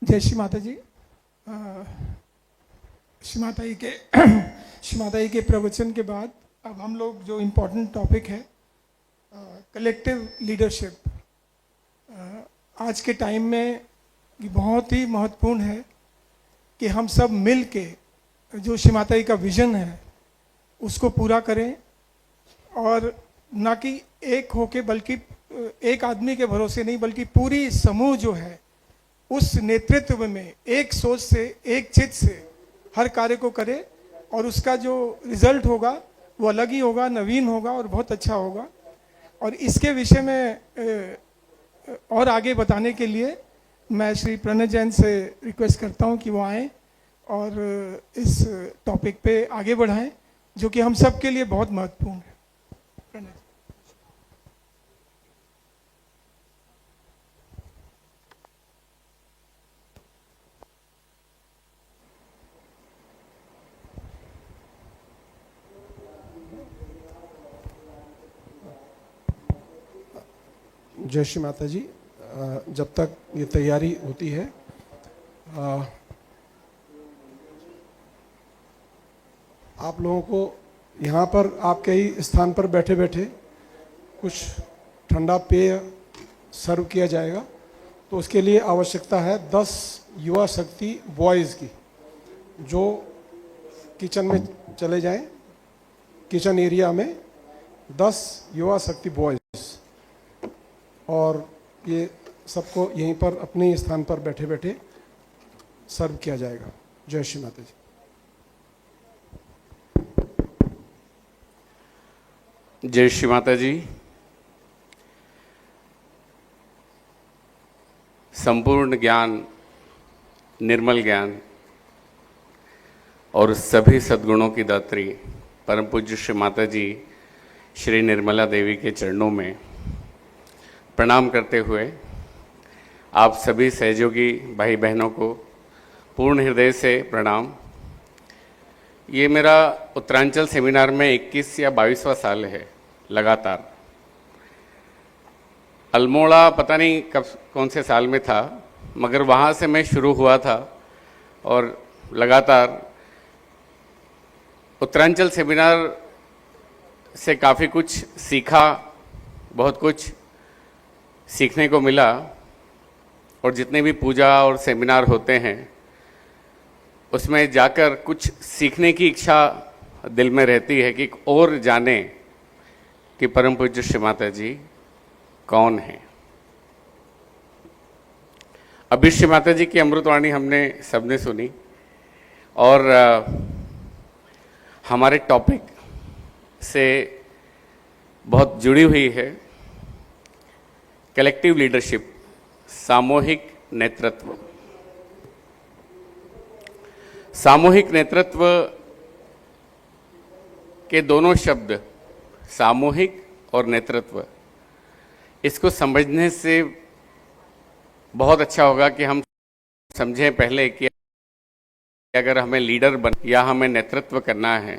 जय श्री माता जी। श्री माता जी के श्री माता जी के प्रवचन के बाद अब हम लोग जो इम्पोर्टेंट टॉपिक है कलेक्टिव लीडरशिप, आज के टाइम में ये बहुत ही महत्वपूर्ण है कि हम सब मिल के जो श्री माता जी का विजन है उसको पूरा करें, और ना कि एक होके बल्कि एक आदमी के भरोसे नहीं बल्कि पूरी समूह जो है उस नेतृत्व में एक सोच से एक चित्त से हर कार्य को करे, और उसका जो रिजल्ट होगा वो अलग ही होगा, नवीन होगा और बहुत अच्छा होगा। और इसके विषय में और आगे बताने के लिए मैं श्री प्रणय जैन से रिक्वेस्ट करता हूं कि वो आएँ और इस टॉपिक पे आगे बढ़ाएं जो कि हम सब के लिए बहुत महत्वपूर्ण है। प्रणय। जय श्री माता जी। जब तक ये तैयारी होती है, आप लोगों को यहाँ पर आपके ही स्थान पर बैठे बैठे कुछ ठंडा पेय सर्व किया जाएगा। तो उसके लिए आवश्यकता है 10 युवा शक्ति बॉयज़ की, जो किचन में चले जाएं। किचन एरिया में 10 युवा शक्ति बॉयज़, और ये सबको यहीं पर अपने स्थान पर बैठे बैठे सर्व किया जाएगा। जय श्री माता जी। जय श्री माता जी। संपूर्ण ज्ञान, निर्मल ज्ञान और सभी सद्गुणों की दात्री परम पूज्य श्री माता जी श्री निर्मला देवी के चरणों में प्रणाम करते हुए आप सभी सहयोगी भाई बहनों को पूर्ण हृदय से प्रणाम। ये मेरा उत्तरांचल सेमिनार में 21 या 22वां साल है लगातार। अल्मोड़ा पता नहीं कब कौन से साल में था, मगर वहाँ से मैं शुरू हुआ था और लगातार उत्तरांचल सेमिनार से काफ़ी कुछ सीखा, बहुत कुछ सीखने को मिला। और जितने भी पूजा और सेमिनार होते हैं उसमें जाकर कुछ सीखने की इच्छा दिल में रहती है कि और जाने कि परम पूज्य श्री माता जी कौन है। अभी श्री माता जी की अमृतवाणी हमने सबने सुनी, और हमारे टॉपिक से बहुत जुड़ी हुई है कलेक्टिव लीडरशिप, सामूहिक नेतृत्व। सामूहिक नेतृत्व के दोनों शब्द सामूहिक और नेतृत्व, इसको समझने से बहुत अच्छा होगा कि हम समझें पहले कि अगर हमें लीडर बन या हमें नेतृत्व करना है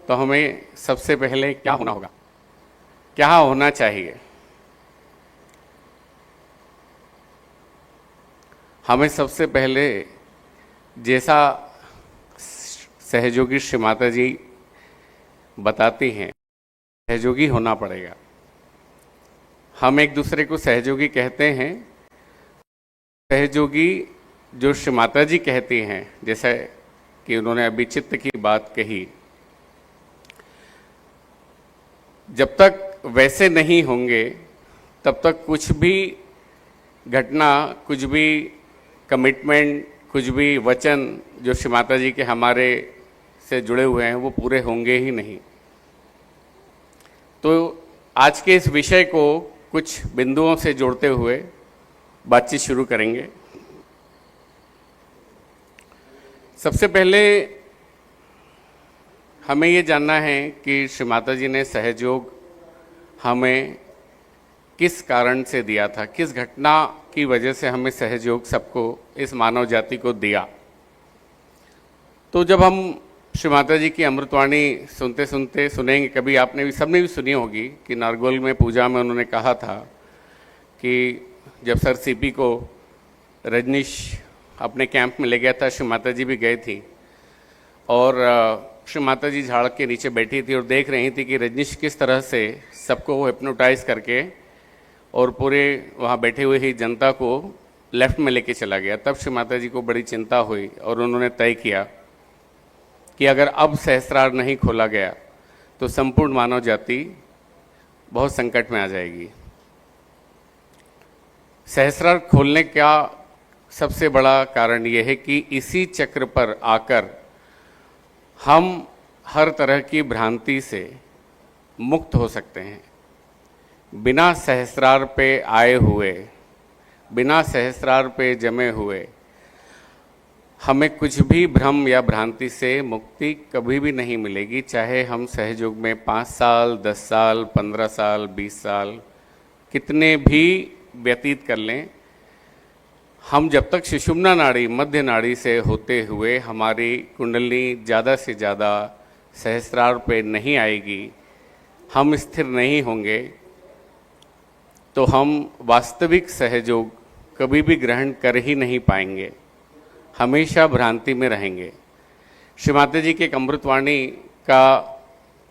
तो हमें सबसे पहले क्या होना होगा, क्या होना चाहिए। हमें सबसे पहले, जैसा सहयोगी श्री माता जी बताती हैं, सहयोगी होना पड़ेगा। हम एक दूसरे को सहयोगी कहते हैं। सहयोगी जो श्री माता जी कहती हैं, जैसे कि उन्होंने अभी चित्त की बात कही, जब तक वैसे नहीं होंगे तब तक कुछ भी घटना, कुछ भी कमिटमेंट, कुछ भी वचन जो श्री माता जी के हमारे से जुड़े हुए हैं वो पूरे होंगे ही नहीं। तो आज के इस विषय को कुछ बिंदुओं से जोड़ते हुए बातचीत शुरू करेंगे। सबसे पहले हमें ये जानना है कि श्री माता जी ने सहयोग हमें किस कारण से दिया था, किस घटना की वजह से हमें सहयोग सबको, इस मानव जाति को दिया। तो जब हम श्री माता जी की अमृतवाणी सुनते सुनते सुनेंगे, कभी आपने भी, सबने भी सुनी होगी कि नारगोल में पूजा में उन्होंने कहा था कि जब सर सीपी को रजनीश अपने कैंप में ले गया था। श्री माता जी भी गई थी और श्री माता जी झाड़ के नीचे बैठी थी और देख रही थी कि रजनीश किस तरह से सबको हिप्नोटाइज करके और पूरे वहाँ बैठे हुए ही जनता को लेफ्ट में लेके चला गया। तब श्री माता जी को बड़ी चिंता हुई और उन्होंने तय किया कि अगर अब सहस्त्रार नहीं खोला गया तो संपूर्ण मानव जाति बहुत संकट में आ जाएगी। सहस्त्रार खोलने का सबसे बड़ा कारण यह है कि इसी चक्र पर आकर हम हर तरह की भ्रांति से मुक्त हो सकते हैं। बिना सहस्त्रार पे आए हुए, बिना सहस्त्रार पे जमे हुए हमें कुछ भी भ्रम या भ्रांति से मुक्ति कभी भी नहीं मिलेगी। चाहे हम सहयोग में 5 साल, 10 साल, 15 साल, 20 साल कितने भी व्यतीत कर लें, हम जब तक सुषुम्ना नाड़ी, मध्य नाड़ी से होते हुए हमारी कुंडली ज़्यादा से ज़्यादा सहस्त्रार पे नहीं आएगी, हम स्थिर नहीं होंगे, तो हम वास्तविक सहयोग कभी भी ग्रहण कर ही नहीं पाएंगे, हमेशा भ्रांति में रहेंगे। श्री माता जी के अमृतवाणी का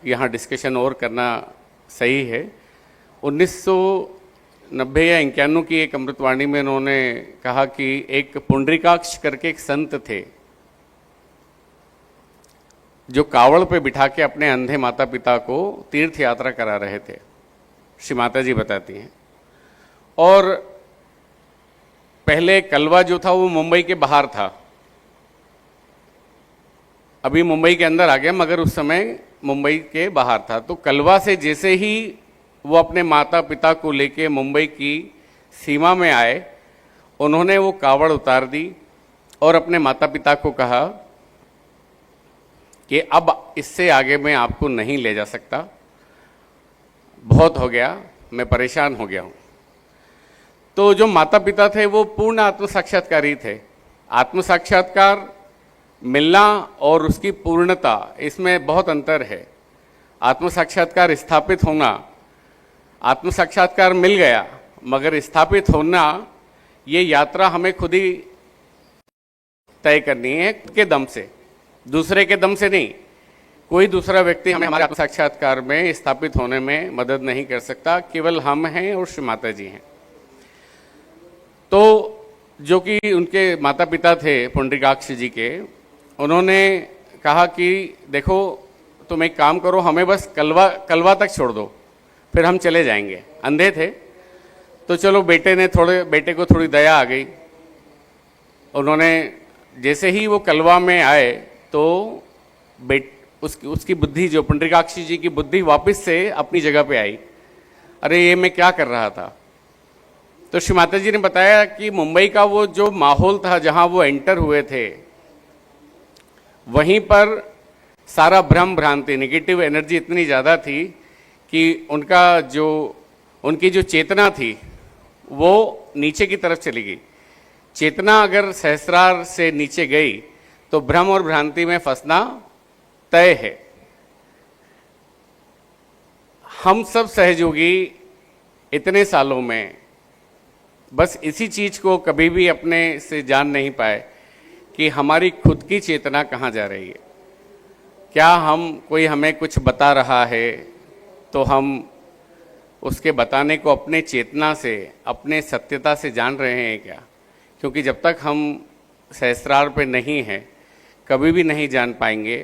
यहाँ डिस्कशन और करना सही है। 1990 या 91 की एक अमृतवाणी में उन्होंने कहा कि एक पुंडरीकाक्ष करके एक संत थे जो कावड़ पे बिठा के अपने अंधे माता पिता को तीर्थ यात्रा करा रहे थे। श्री माता जी बताती हैं। और पहले कलवा जो था वो मुंबई के बाहर था, अभी मुंबई के अंदर आ गया, मगर उस समय मुंबई के बाहर था। तो कलवा से जैसे ही वो अपने माता पिता को लेके मुंबई की सीमा में आए, उन्होंने वो कावड़ उतार दी और अपने माता पिता को कहा कि अब इससे आगे मैं आपको नहीं ले जा सकता, बहुत हो गया, मैं परेशान हो गया हूँ। तो जो माता पिता थे वो पूर्ण आत्म साक्षात्कारी थे। आत्म साक्षात्कार मिलना और उसकी पूर्णता, इसमें बहुत अंतर है। आत्म साक्षात्कार स्थापित होना, आत्म साक्षात्कार मिल गया मगर स्थापित होना, ये यात्रा हमें खुद ही तय करनी है, खुद के दम से, दूसरे के दम से नहीं। कोई दूसरा व्यक्ति हमें हमारे आत्म साक्षात्कार में स्थापित होने में मदद नहीं कर सकता, केवल हम हैं और श्री माता जी हैं। तो जो कि उनके माता पिता थे पुंडरीकाक्ष जी के, उन्होंने कहा कि देखो तुम एक काम करो, हमें बस कलवा तक छोड़ दो, फिर हम चले जाएंगे। अंधे थे तो चलो बेटे को थोड़ी दया आ गई। उन्होंने जैसे ही वो कलवा में आए तो उसकी बुद्धि, जो पुंडरीकाक्ष जी की बुद्धि वापस से अपनी जगह पे आई। अरे ये मैं क्या कर रहा था। तो श्री माता जी ने बताया कि मुंबई का वो जो माहौल था जहां वो एंटर हुए थे, वहीं पर सारा भ्रम भ्रांति, नेगेटिव एनर्जी इतनी ज़्यादा थी कि उनकी जो चेतना थी वो नीचे की तरफ चली गई। चेतना अगर सहस्रार से नीचे गई तो भ्रम और भ्रांति में फंसना तय है। हम सब सहयोगी इतने सालों में बस इसी चीज को कभी भी अपने से जान नहीं पाए कि हमारी खुद की चेतना कहाँ जा रही है। क्या कोई हमें कुछ बता रहा है तो हम उसके बताने को अपने चेतना से, अपने सत्यता से जान रहे हैं क्या? क्योंकि जब तक हम सहस्रार पे नहीं हैं, कभी भी नहीं जान पाएंगे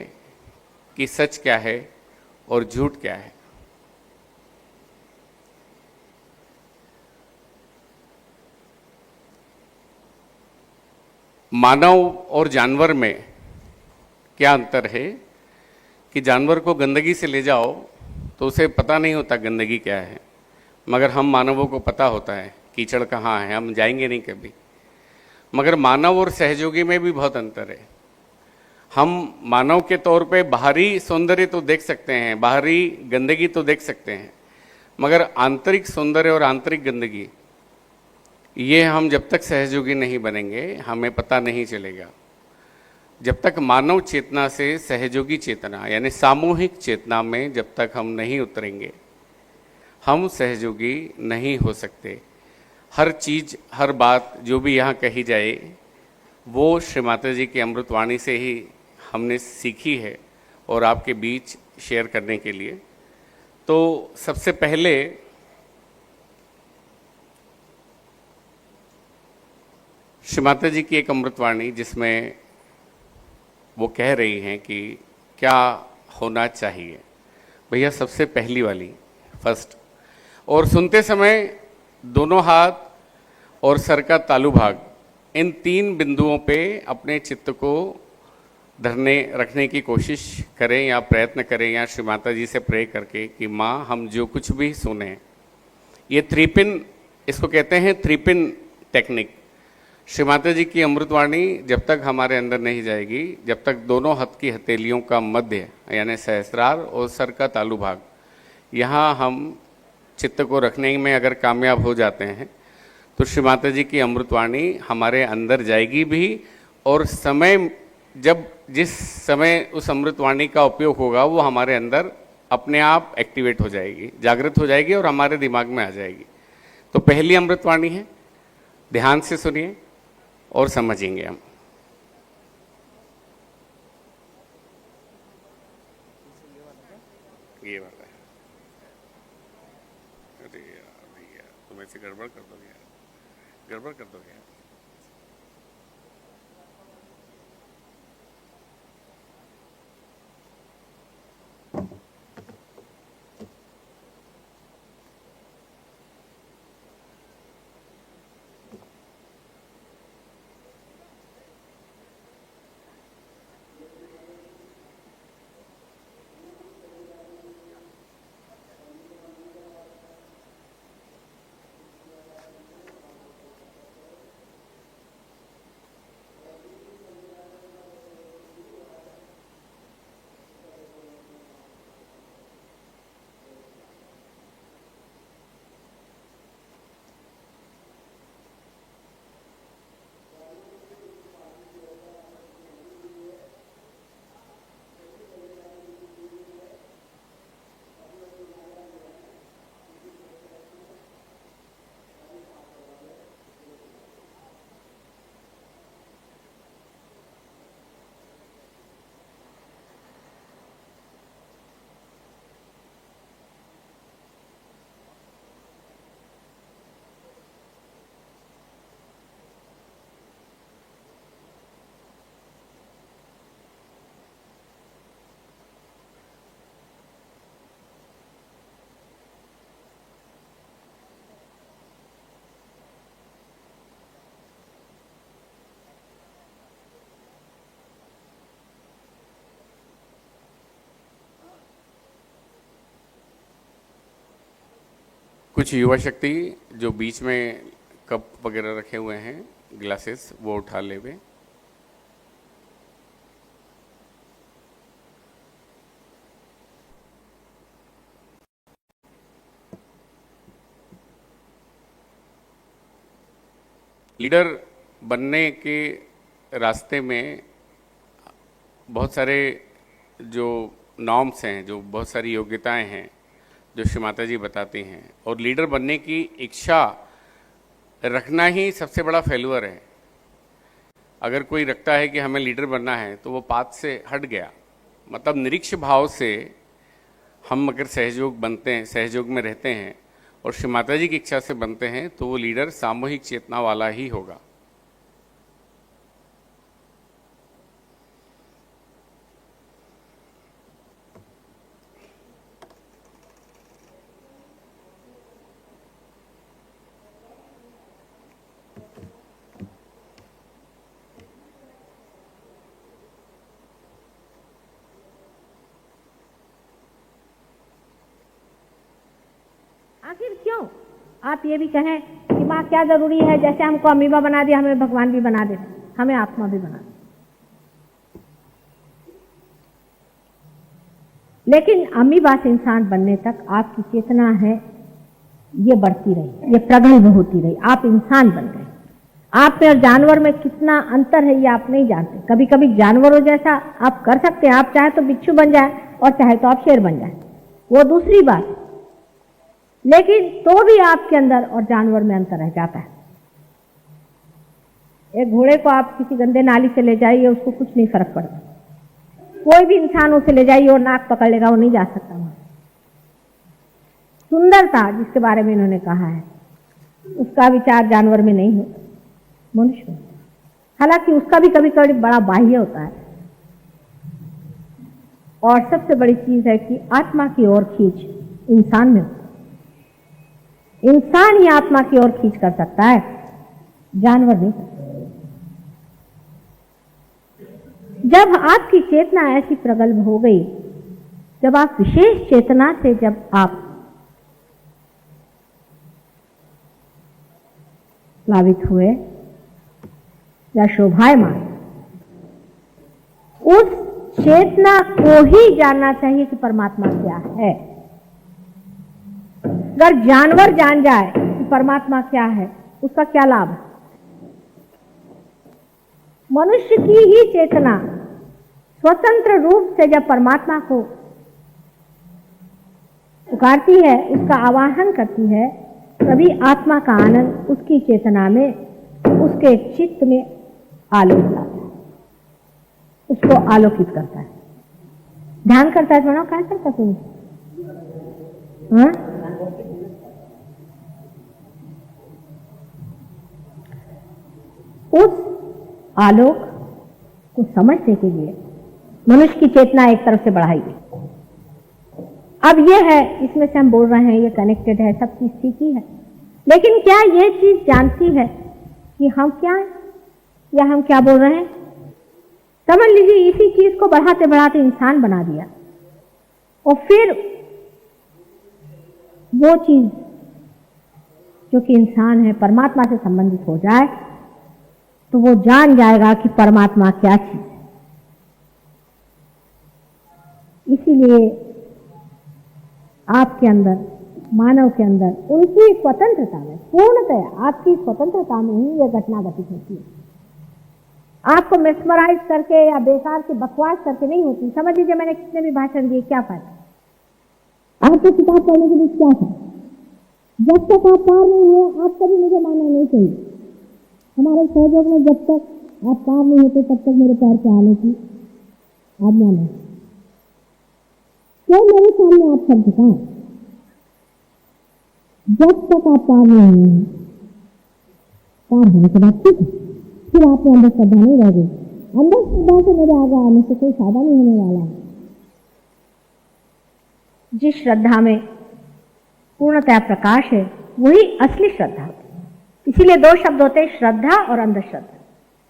कि सच क्या है और झूठ क्या है। मानव और जानवर में क्या अंतर है कि जानवर को गंदगी से ले जाओ तो उसे पता नहीं होता गंदगी क्या है, मगर हम मानवों को पता होता है कीचड़ कहाँ है, हम जाएंगे नहीं कभी। मगर मानव और सहयोगी में भी बहुत अंतर है। हम मानव के तौर पे बाहरी सौंदर्य तो देख सकते हैं, बाहरी गंदगी तो देख सकते हैं, मगर आंतरिक सौंदर्य और आंतरिक गंदगी, ये हम जब तक सहयोगी नहीं बनेंगे हमें पता नहीं चलेगा। जब तक मानव चेतना से सहयोगी चेतना यानी सामूहिक चेतना में जब तक हम नहीं उतरेंगे, हम सहयोगी नहीं हो सकते। हर चीज़, हर बात जो भी यहाँ कही जाए वो श्री माता जी की अमृतवाणी से ही हमने सीखी है और आपके बीच शेयर करने के लिए। तो सबसे पहले श्री माता जी की एक अमृतवाणी जिसमें वो कह रही हैं कि क्या होना चाहिए। भैया सबसे पहली वाली फर्स्ट, और सुनते समय दोनों हाथ और सर का तालु भाग, इन 3 बिंदुओं पे अपने चित्त को रखने की कोशिश करें या प्रयत्न करें, या श्री माता जी से प्रे करके कि माँ हम जो कुछ भी सुने, ये 3 पिन, इसको कहते हैं 3 पिन टेक्निक। श्री माता जी की अमृतवाणी जब तक हमारे अंदर नहीं जाएगी, जब तक दोनों हाथ की हथेलियों का मध्य यानी सहस्रार और सर का तालु भाग, यहाँ हम चित्त को रखने में अगर कामयाब हो जाते हैं तो श्री माता जी की अमृतवाणी हमारे अंदर जाएगी भी, और समय जिस समय उस अमृतवाणी का उपयोग होगा वो हमारे अंदर अपने आप एक्टिवेट हो जाएगी, जागृत हो जाएगी और हमारे दिमाग में आ जाएगी। तो पहली अमृतवाणी है, ध्यान से सुनिए और समझेंगे हम। ये वाला है। अरे यार भैया तुम ऐसे गड़बड़ कर दोगे यार, गड़बड़ कर दोगे यार। कुछ युवा शक्ति जो बीच में कप वगैरह रखे हुए हैं, ग्लासेस, वो उठा ले वे। लीडर बनने के रास्ते में बहुत सारे जो नॉर्म्स हैं, जो बहुत सारी योग्यताएं हैं जो श्री माता जी बताती हैं, और लीडर बनने की इच्छा रखना ही सबसे बड़ा फेल्यूर है। अगर कोई रखता है कि हमें लीडर बनना है तो वो पाथ से हट गया। मतलब निरीक्ष भाव से हम अगर सहयोग में रहते हैं और श्री माता जी की इच्छा से बनते हैं तो वो लीडर सामूहिक चेतना वाला ही होगा। आखिर क्यों आप ये भी कहें कि माँ क्या जरूरी है, जैसे हमको अमीबा बना दिया हमें भगवान भी बना दे, हमें आत्मा भी बना दे। लेकिन अमीबा से इंसान बनने तक आपकी चेतना है ये बढ़ती रही, ये प्रगल्भ होती रही, आप इंसान बन गए। आप में और जानवर में कितना अंतर है ये आप नहीं जानते। कभी कभी जानवरों जैसा आप कर सकते हैं, आप चाहे तो बिच्छू बन जाए और चाहे तो आप शेर बन जाए, वो दूसरी बात। लेकिन तो भी आपके अंदर और जानवर में अंतर रह जाता है। एक घोड़े को आप किसी गंदे नाली से ले जाइए, उसको कुछ नहीं फर्क पड़ता। कोई भी इंसान उसे ले जाइए और नाक पकड़ लेगा, वो नहीं जा सकता वहां। सुंदरता जिसके बारे में इन्होंने कहा है, उसका विचार जानवर में नहीं होता, मनुष्य में। हालांकि उसका भी कभी कभी बड़ा बाह्य होता है। और सबसे बड़ी चीज है कि आत्मा की ओर खींच इंसान में होता है। इंसान ही आत्मा की ओर खींच कर सकता है, जानवर नहीं कर सकता। जब आपकी चेतना ऐसी प्रगल्भ हो गई, जब आप विशेष चेतना से जब आप प्लावित हुए या शोभायमान, उस चेतना को ही जानना चाहिए कि परमात्मा क्या है। अगर जानवर जान जाए कि परमात्मा क्या है, उसका क्या लाभ है? मनुष्य की ही चेतना स्वतंत्र रूप से जब परमात्मा को पुकारती है, उसका आवाहन करती है, तभी आत्मा का आनंद उसकी चेतना में, उसके चित्त में आलोक लाता है, उसको आलोकित करता है। ध्यान करता है, सुनो क्या करता तुम? उस आलोक को समझने के लिए मनुष्य की चेतना एक तरफ से बढ़ाई गई। अब ये है, इसमें से हम बोल रहे हैं, ये कनेक्टेड है, सब चीज ठीक ही है, लेकिन क्या ये चीज जानती है कि हम क्या हैं या हम क्या बोल रहे हैं? समझ लीजिए इसी चीज को बढ़ाते बढ़ाते इंसान बना दिया, और फिर वो चीज जो कि इंसान है परमात्मा से संबंधित हो जाए, तो वो जान जाएगा कि परमात्मा क्या चीज है। इसीलिए आपके अंदर, मानव के अंदर, उनकी स्वतंत्रता में, पूर्णतया आपकी स्वतंत्रता में ही यह घटना घटित होती है। आपको मेस्मराइज करके या बेकार से बकवास करके नहीं होती। समझ लीजिए मैंने कितने भी भाषण दिए, क्या फायदा? आपको किताब पढ़ने के लिए क्या था? जब तक आप पार नहीं हुए, आपका भी मुझे मानना नहीं चाहिए। हमारे सहयोग में जब तक आप पार नहीं होते, तब तक मेरे पैर पे आने की आज्ञा नहीं। क्यों मेरे सामने आप सब दिखाएं? जब तक आप पार नहीं हुए, पार होने के बाद ठीक है, फिर आपने अंदर श्रद्धा नहीं रह गई। अंदर श्रद्धा से मेरे आगे आने से कोई फायदा नहीं होने वाला है। जिस श्रद्धा में पूर्णतया प्रकाश है, वही असली श्रद्धा होती है। इसीलिए दो शब्द होते हैं, श्रद्धा और अंधश्रद्धा।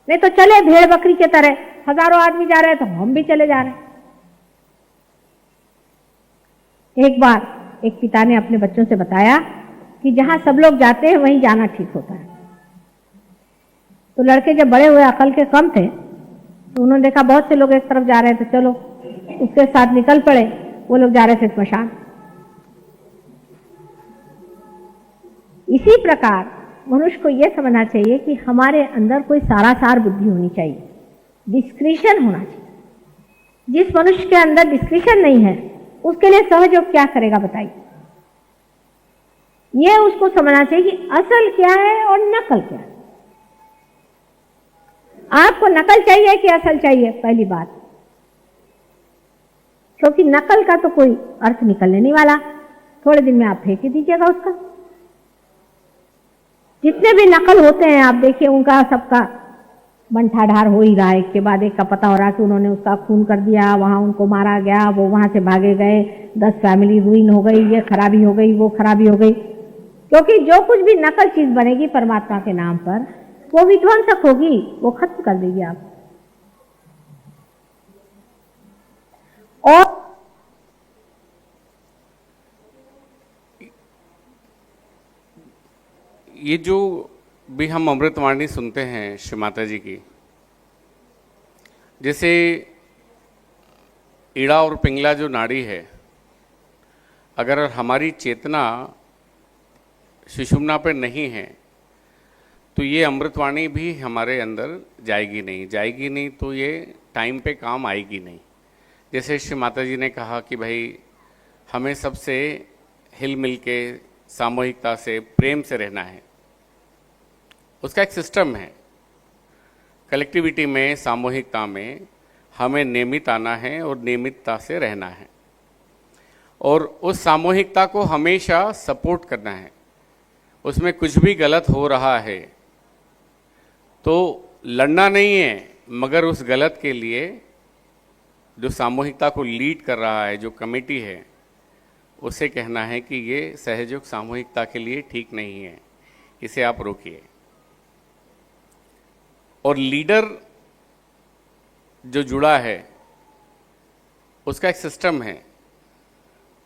नहीं तो चले भेड़ बकरी के तरह, हजारों आदमी जा रहे हैं तो हम भी चले जा रहे हैं। एक बार एक पिता ने अपने बच्चों से बताया कि जहां सब लोग जाते हैं वहीं जाना ठीक होता है। तो लड़के जब बड़े हुए, अकल के कम थे, तो उन्होंने देखा बहुत से लोग एक तरफ जा रहे हैं, तो चलो उसके साथ निकल पड़े। वो लोग जा रहे थे स्मशान। इसी प्रकार मनुष्य को यह समझना चाहिए कि हमारे अंदर कोई सारासार बुद्धि होनी चाहिए, डिस्क्रिशन होना चाहिए। जिस मनुष्य के अंदर डिस्क्रिशन नहीं है, उसके लिए सहयोग क्या करेगा बताइए? यह उसको समझना चाहिए कि असल क्या है और नकल क्या है। आपको नकल चाहिए कि असल चाहिए? पहली बात, क्योंकि नकल का तो कोई अर्थ निकलने नहीं वाला, थोड़े दिन में आप फेंक ही दीजिएगा उसका। जितने भी नकल होते हैं आप देखिए, उनका सबका बंठाढार हो ही रहा है। एक के बाद एक का पता हो रहा कि उन्होंने उसका खून कर दिया, वहां उनको मारा गया, वो वहां से भागे गए, 10 फैमिली रुइन हो गई, ये खराबी हो गई, वो खराबी हो गई। क्योंकि जो कुछ भी नकल चीज बनेगी परमात्मा के नाम पर, वो विध्वंसक होगी, वो खत्म कर देगी आप। और ये जो भी हम अमृतवाणी सुनते हैं श्री माता जी की, जैसे ईड़ा और पिंगला जो नाड़ी है, अगर हमारी चेतना सुषुम्ना पर नहीं है तो ये अमृतवाणी भी हमारे अंदर जाएगी नहीं, तो ये टाइम पे काम आएगी नहीं। जैसे श्री माता जी ने कहा कि भाई हमें सबसे हिल मिल के सामूहिकता से प्रेम से रहना है, उसका एक सिस्टम है। कलेक्टिविटी में, सामूहिकता में हमें नियमित आना है और नियमितता से रहना है और उस सामूहिकता को हमेशा सपोर्ट करना है। उसमें कुछ भी गलत हो रहा है तो लड़ना नहीं है, मगर उस गलत के लिए जो सामूहिकता को लीड कर रहा है, जो कमेटी है, उसे कहना है कि ये सहयोग सामूहिकता के लिए ठीक नहीं है, इसे आप रोकिए। और लीडर जो जुड़ा है उसका एक सिस्टम है,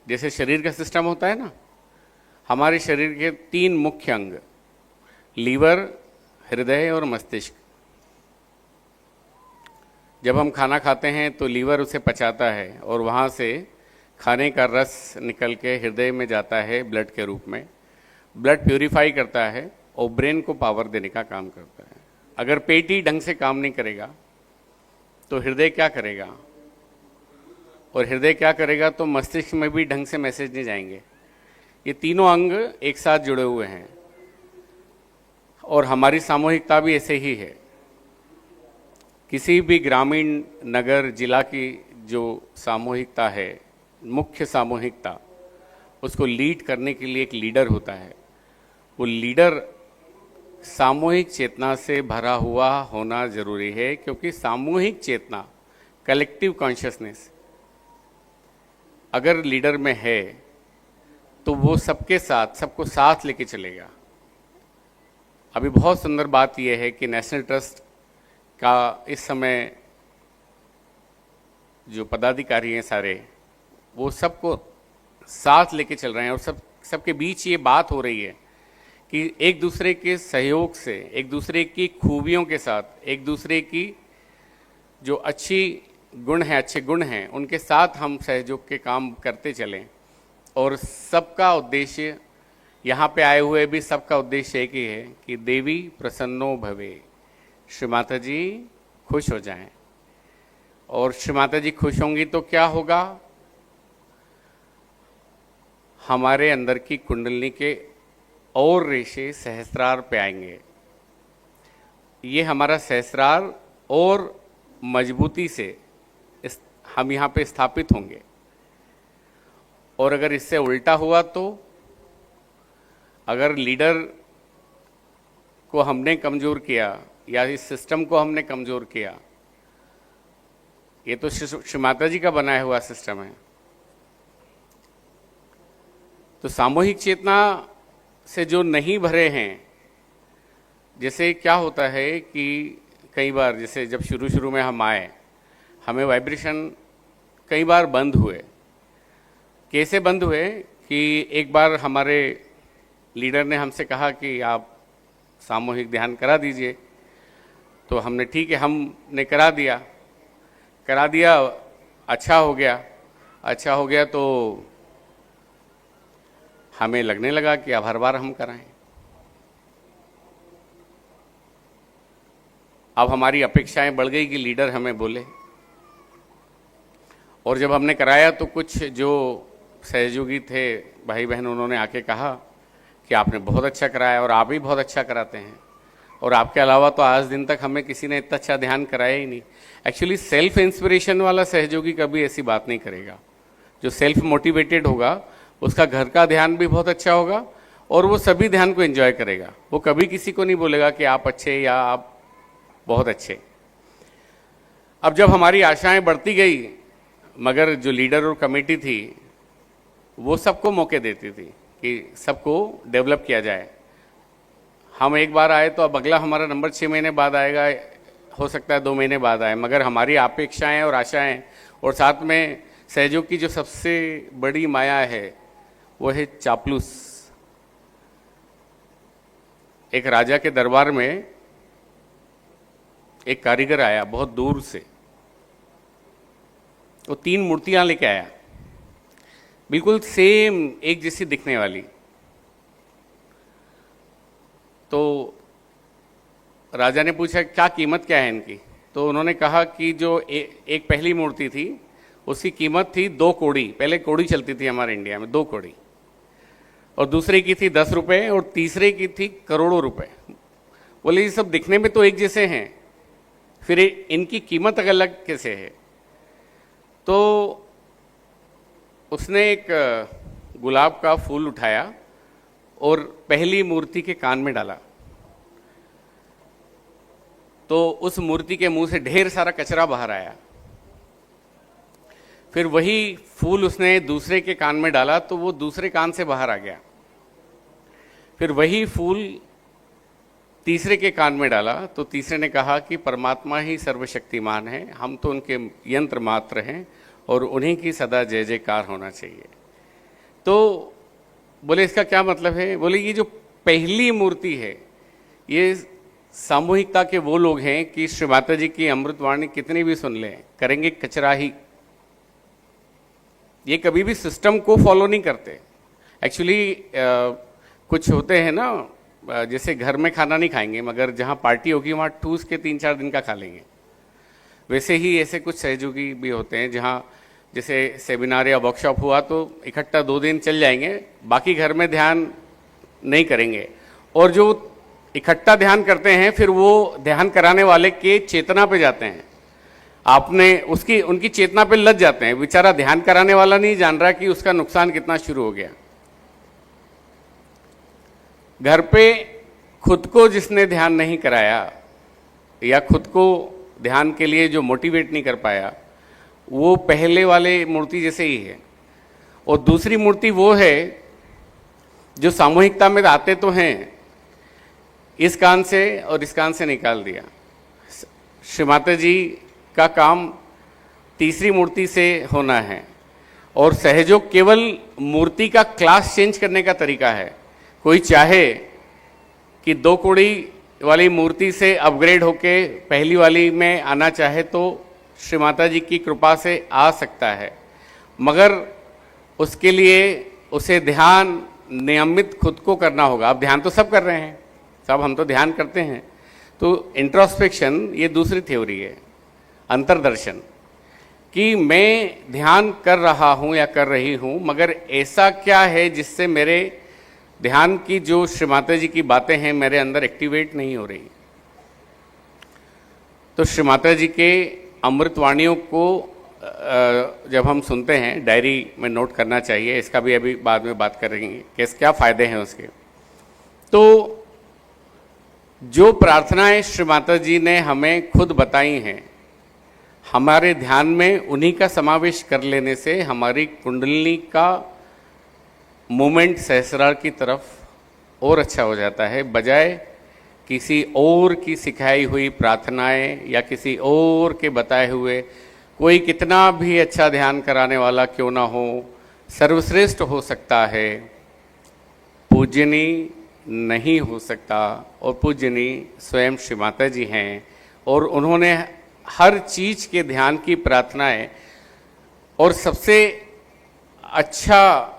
जैसे शरीर का सिस्टम होता है ना, हमारे शरीर के 3 मुख्य अंग, लीवर, हृदय और मस्तिष्क। जब हम खाना खाते हैं तो लीवर उसे पचाता है और वहाँ से खाने का रस निकल के हृदय में जाता है ब्लड के रूप में। ब्लड प्यूरिफाई करता है और ब्रेन को पावर देने का काम करता है। अगर पेट ही ढंग से काम नहीं करेगा तो हृदय क्या करेगा, और हृदय क्या करेगा तो मस्तिष्क में भी ढंग से मैसेज नहीं जाएंगे। ये तीनों अंग एक साथ जुड़े हुए हैं और हमारी सामूहिकता भी ऐसे ही है। किसी भी ग्रामीण, नगर, जिला की जो सामूहिकता है, मुख्य सामूहिकता, उसको लीड करने के लिए एक लीडर होता है। वो लीडर सामूहिक चेतना से भरा हुआ होना जरूरी है, क्योंकि सामूहिक चेतना, कलेक्टिव कॉन्शियसनेस अगर लीडर में है तो वो सबके साथ, सबको साथ लेके चलेगा। अभी बहुत सुंदर बात यह है कि नेशनल ट्रस्ट का इस समय जो पदाधिकारी हैं सारे, वो सबको साथ लेके चल रहे हैं और सबके बीच ये बात हो रही है कि एक दूसरे के सहयोग से, एक दूसरे की खूबियों के साथ, एक दूसरे की जो अच्छे गुण हैं उनके साथ हम सहयोग के काम करते चलें। और सबका उद्देश्य, यहाँ पे आए हुए भी सबका उद्देश्य एक ही है कि देवी प्रसन्नो भवे, श्री माता जी खुश हो जाएं। और श्री माता जी खुश होंगी तो क्या होगा, हमारे अंदर की कुंडलिनी के और रेशे सहस्त्रार पे आएंगे। ये हमारा सहस्त्रार और मजबूती से हम यहाँ पे स्थापित होंगे। और अगर इससे उल्टा हुआ तो, अगर लीडर को हमने कमज़ोर किया या इस सिस्टम को हमने कमज़ोर किया, ये तो श्री माता जी का बनाया हुआ सिस्टम है। तो सामूहिक चेतना से जो नहीं भरे हैं, जैसे क्या होता है कि कई बार, जैसे जब शुरू में हम आए, हमें वाइब्रेशन कई बार बंद हुए। कैसे बंद हुए कि एक बार हमारे लीडर ने हमसे कहा कि आप सामूहिक ध्यान करा दीजिए, तो हमने ठीक है, हमने करा दिया, अच्छा हो गया तो हमें लगने लगा कि अब हर बार हम कराएं। अब हमारी अपेक्षाएं बढ़ गई कि लीडर हमें बोले। और जब हमने कराया तो कुछ जो सहयोगी थे, भाई बहन, उन्होंने आके कहा कि आपने बहुत अच्छा कराया और आप भी बहुत अच्छा कराते हैं, और आपके अलावा तो आज दिन तक हमें किसी ने इतना अच्छा ध्यान कराया ही नहीं। एक्चुअली सेल्फ इंस्पिरेशन वाला सहयोगी कभी ऐसी बात नहीं करेगा। जो सेल्फ मोटिवेटेड होगा उसका घर का ध्यान भी बहुत अच्छा होगा और वो सभी ध्यान को एंजॉय करेगा। वो कभी किसी को नहीं बोलेगा कि आप अच्छे या आप बहुत अच्छे। अब जब हमारी आशाएं बढ़ती गई, मगर जो लीडर और कमेटी थी वो सबको मौके देती थी कि सबको डेवलप किया जाए। हम एक बार आए तो अब अगला हमारा नंबर 6 महीने बाद आएगा, हो सकता है 2 महीने बाद आए, मगर हमारी अपेक्षाएं और आशाएं और साथ में सहयोग की जो सबसे बड़ी माया है वो है चापलूस। एक राजा के दरबार में एक कारीगर आया बहुत दूर से, वो 3 मूर्तियां लेके आया, बिल्कुल सेम एक जैसी दिखने वाली। तो राजा ने पूछा क्या कीमत क्या है इनकी, तो उन्होंने कहा कि जो एक पहली मूर्ति थी उसकी कीमत थी 2 कौड़ी। पहले कौड़ी चलती थी हमारे इंडिया में, 2 कौड़ी, और दूसरे की थी 10 रुपए और तीसरे की थी करोड़ों रुपए। बोले ये सब दिखने में तो एक जैसे हैं, फिर इनकी कीमत अलग अलग कैसे है? तो उसने एक गुलाब का फूल उठाया और पहली मूर्ति के कान में डाला, तो उस मूर्ति के मुंह से ढेर सारा कचरा बाहर आया। फिर वही फूल उसने दूसरे के कान में डाला तो वो दूसरे कान से बाहर आ गया। फिर वही फूल तीसरे के कान में डाला तो तीसरे ने कहा कि परमात्मा ही सर्वशक्तिमान है, हम तो उनके यंत्र मात्र हैं और उन्हीं की सदा जय जयकार होना चाहिए। तो बोले इसका क्या मतलब है? बोले ये जो पहली मूर्ति है ये सामूहिकता के वो लोग हैं कि श्री माता जी की अमृतवाणी कितनी भी सुन लें, करेंगे कचरा ही। ये कभी भी सिस्टम को फॉलो नहीं करते। एक्चुअली कुछ होते हैं ना, जैसे घर में खाना नहीं खाएंगे मगर जहाँ पार्टी होगी वहाँ ठूस के 3-4 दिन का खा लेंगे। वैसे ही ऐसे कुछ सहयोगी भी होते हैं जहाँ जैसे सेमिनार या वर्कशॉप हुआ तो इकट्ठा 2 दिन चल जाएंगे, बाकी घर में ध्यान नहीं करेंगे। और जो इकट्ठा ध्यान करते हैं फिर वो ध्यान कराने वाले के चेतना पे जाते हैं, आपने उनकी चेतना पे लग जाते हैं। बेचारा ध्यान कराने वाला नहीं जान रहा कि उसका नुकसान कितना शुरू हो गया। घर पे खुद को जिसने ध्यान नहीं कराया या खुद को ध्यान के लिए जो मोटिवेट नहीं कर पाया वो पहले वाले मूर्ति जैसे ही है। और दूसरी मूर्ति वो है जो सामूहिकता में आते तो हैं, इस कान से और इस कान से निकाल दिया। श्री माता जी का काम तीसरी मूर्ति से होना है और सहयोग केवल मूर्ति का क्लास चेंज करने का तरीका है। कोई चाहे कि 2 कौड़ी वाली मूर्ति से अपग्रेड होके पहली वाली में आना चाहे तो श्री माता जी की कृपा से आ सकता है, मगर उसके लिए उसे ध्यान नियमित खुद को करना होगा। अब ध्यान तो सब कर रहे हैं, सब हम तो ध्यान करते हैं। तो इंट्रोस्पेक्शन ये दूसरी थ्योरी है, अंतर्दर्शन, कि मैं ध्यान कर रहा हूँ या कर रही हूँ मगर ऐसा क्या है जिससे मेरे ध्यान की जो श्री माता जी की बातें हैं मेरे अंदर एक्टिवेट नहीं हो रही। तो श्री माता जी के अमृतवाणियों को जब हम सुनते हैं डायरी में नोट करना चाहिए, इसका भी अभी बाद में बात करेंगे कि क्या फ़ायदे हैं उसके। तो जो प्रार्थनाएं श्री माता जी ने हमें खुद बताई हैं, हमारे ध्यान में उन्हीं का समावेश कर लेने से हमारी कुंडलिनी का मूवमेंट सहस्रार की तरफ और अच्छा हो जाता है, बजाय किसी और की सिखाई हुई प्रार्थनाएं या किसी और के बताए हुए। कोई कितना भी अच्छा ध्यान कराने वाला क्यों ना हो, सर्वश्रेष्ठ हो सकता है, पूजनी नहीं हो सकता। और पूजनी स्वयं श्री माता जी हैं और उन्होंने हर चीज़ के ध्यान की प्रार्थनाएं और सबसे अच्छा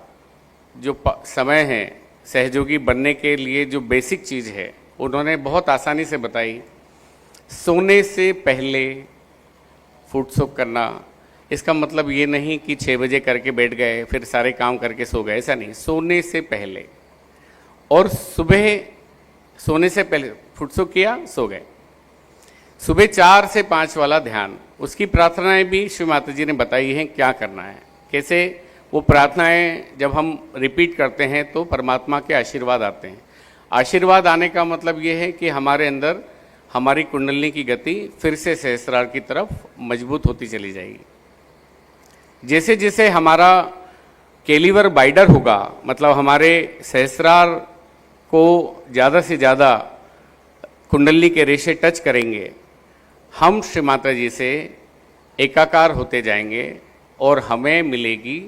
जो समय है सहयोगी बनने के लिए जो बेसिक चीज़ है उन्होंने बहुत आसानी से बताई। सोने से पहले फुट सोक करना, इसका मतलब ये नहीं कि 6 बजे करके बैठ गए फिर सारे काम करके सो गए, ऐसा नहीं। सोने से पहले और सुबह सोने से पहले फुट सोक किया, सो गए। सुबह 4 से 5 वाला ध्यान, उसकी प्रार्थनाएं भी श्री माता जी ने बताई हैं क्या करना है, कैसे वो प्रार्थनाएं जब हम रिपीट करते हैं तो परमात्मा के आशीर्वाद आते हैं। आशीर्वाद आने का मतलब ये है कि हमारे अंदर हमारी कुंडलिनी की गति फिर से सहस्रार की तरफ मजबूत होती चली जाएगी। जैसे जैसे हमारा कैलिवर वाइडर होगा, मतलब हमारे सहस्रार को ज़्यादा से ज़्यादा कुंडलिनी के रेशे टच करेंगे, हम श्री माता जी से एकाकार होते जाएंगे और हमें मिलेगी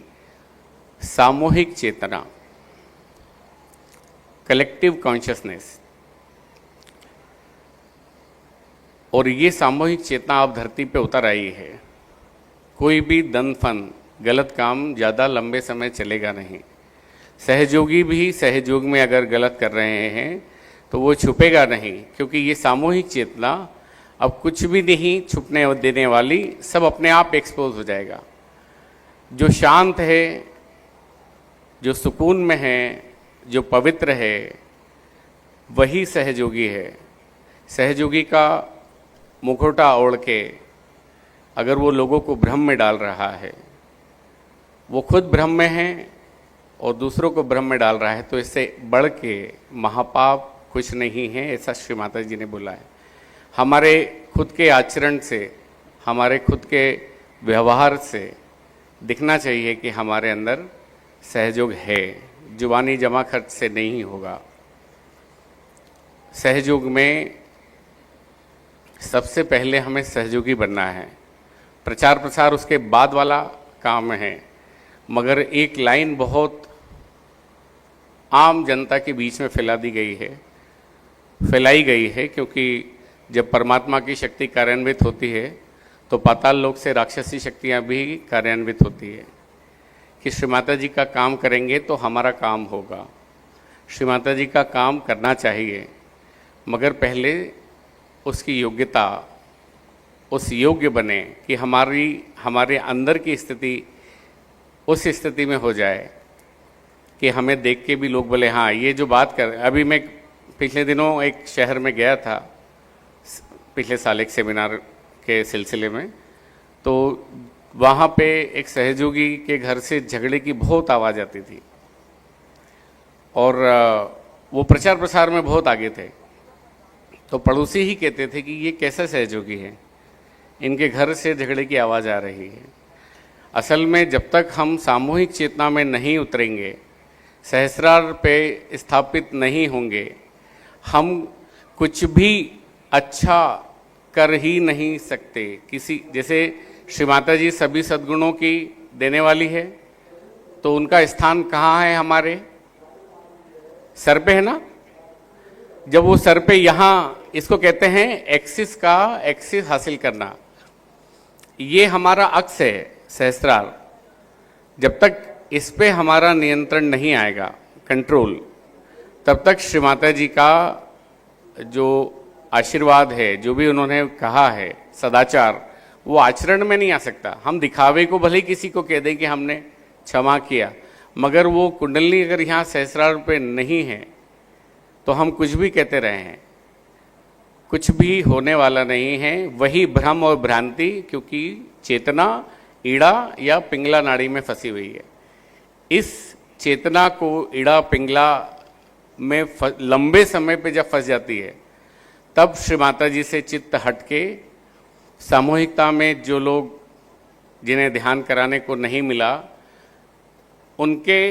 सामूहिक चेतना, कलेक्टिव कॉन्शियसनेस। और ये सामूहिक चेतना अब धरती पे उतर आई है। कोई भी दंफन गलत काम ज़्यादा लंबे समय चलेगा नहीं। सहयोगी भी सहयोग में अगर गलत कर रहे हैं तो वो छुपेगा नहीं, क्योंकि ये सामूहिक चेतना अब कुछ भी नहीं छुपने देने वाली, सब अपने आप एक्सपोज हो जाएगा। जो शांत है, जो सुकून में है, जो पवित्र है, वही सहयोगी है। सहयोगी का मुखौटा ओढ़ के अगर वो लोगों को भ्रम में डाल रहा है, वो खुद भ्रम में है और दूसरों को भ्रम में डाल रहा है, तो इससे बढ़ के महापाप कुछ नहीं है, ऐसा श्री माता जी ने बोला है। हमारे खुद के आचरण से, हमारे खुद के व्यवहार से दिखना चाहिए कि हमारे अंदर सहयोग है। जुबानी जमा खर्च से नहीं होगा। सहयोग में सबसे पहले हमें सहयोगी बनना है, प्रचार प्रसार उसके बाद वाला काम है। मगर एक लाइन बहुत आम जनता के बीच में फैलाई गई है, क्योंकि जब परमात्मा की शक्ति कार्यान्वित होती है तो पाताल लोक से राक्षसी शक्तियाँ भी कार्यान्वित होती है कि श्री माता जी का काम करेंगे तो हमारा काम होगा। श्री माता जी का काम करना चाहिए, मगर पहले उसकी योग्यता, उस योग्य बने कि हमारे अंदर की स्थिति उस स्थिति में हो जाए कि हमें देख के भी लोग बोले हाँ ये जो बात कर। अभी मैं पिछले दिनों एक शहर में गया था, पिछले साल एक सेमिनार के सिलसिले में, तो वहाँ पे एक सहयोगी के घर से झगड़े की बहुत आवाज़ आती थी और वो प्रचार प्रसार में बहुत आगे थे। तो पड़ोसी ही कहते थे कि ये कैसा सहयोगी है, इनके घर से झगड़े की आवाज़ आ रही है। असल में जब तक हम सामूहिक चेतना में नहीं उतरेंगे, सहस्रार पे स्थापित नहीं होंगे, हम कुछ भी अच्छा कर ही नहीं सकते। किसी जैसे श्री माता जी सभी सद्गुणों की देने वाली है, तो उनका स्थान कहाँ है? हमारे सर पे है ना। जब वो सर पे यहाँ, इसको कहते हैं एक्सिस हासिल करना, ये हमारा अक्ष है सहस्रार। जब तक इस पे हमारा नियंत्रण नहीं आएगा, कंट्रोल, तब तक श्री माता जी का जो आशीर्वाद है, जो भी उन्होंने कहा है सदाचार, वो आचरण में नहीं आ सकता। हम दिखावे को भले किसी को कह दें कि हमने क्षमा किया, मगर वो कुंडली अगर यहाँ सहस्रार पे नहीं है तो हम कुछ भी कहते रहे हैं, कुछ भी होने वाला नहीं है। वही भ्रम और भ्रांति, क्योंकि चेतना ईड़ा या पिंगला नाड़ी में फंसी हुई है। इस चेतना को ईड़ा पिंगला में लंबे समय पे जब फंस जाती है, तब श्री माता जी से चित्त हटके सामूहिकता में जो लोग, जिन्हें ध्यान कराने को नहीं मिला, उनके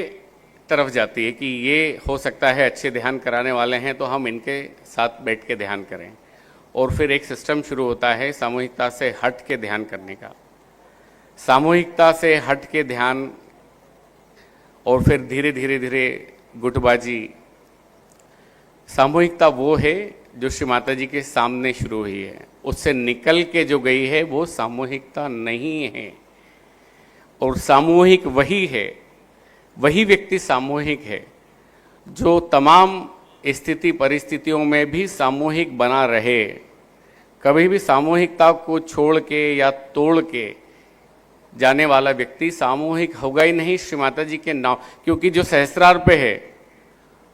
तरफ जाती है कि ये हो सकता है अच्छे ध्यान कराने वाले हैं, तो हम इनके साथ बैठ के ध्यान करें। और फिर एक सिस्टम शुरू होता है सामूहिकता से हट के ध्यान करने का। सामूहिकता से हट के ध्यान, और फिर धीरे धीरे गुटबाजी। सामूहिकता वो है जो श्री माता जी के सामने शुरू हुई है, उससे निकल के जो गई है वो सामूहिकता नहीं है। और सामूहिक वही है, वही व्यक्ति सामूहिक है जो तमाम स्थिति परिस्थितियों में भी सामूहिक बना रहे। कभी भी सामूहिकता को छोड़ के या तोड़ के जाने वाला व्यक्ति सामूहिक होगा ही नहीं श्री माता जी के नाम। क्योंकि जो सहस्रार पे है,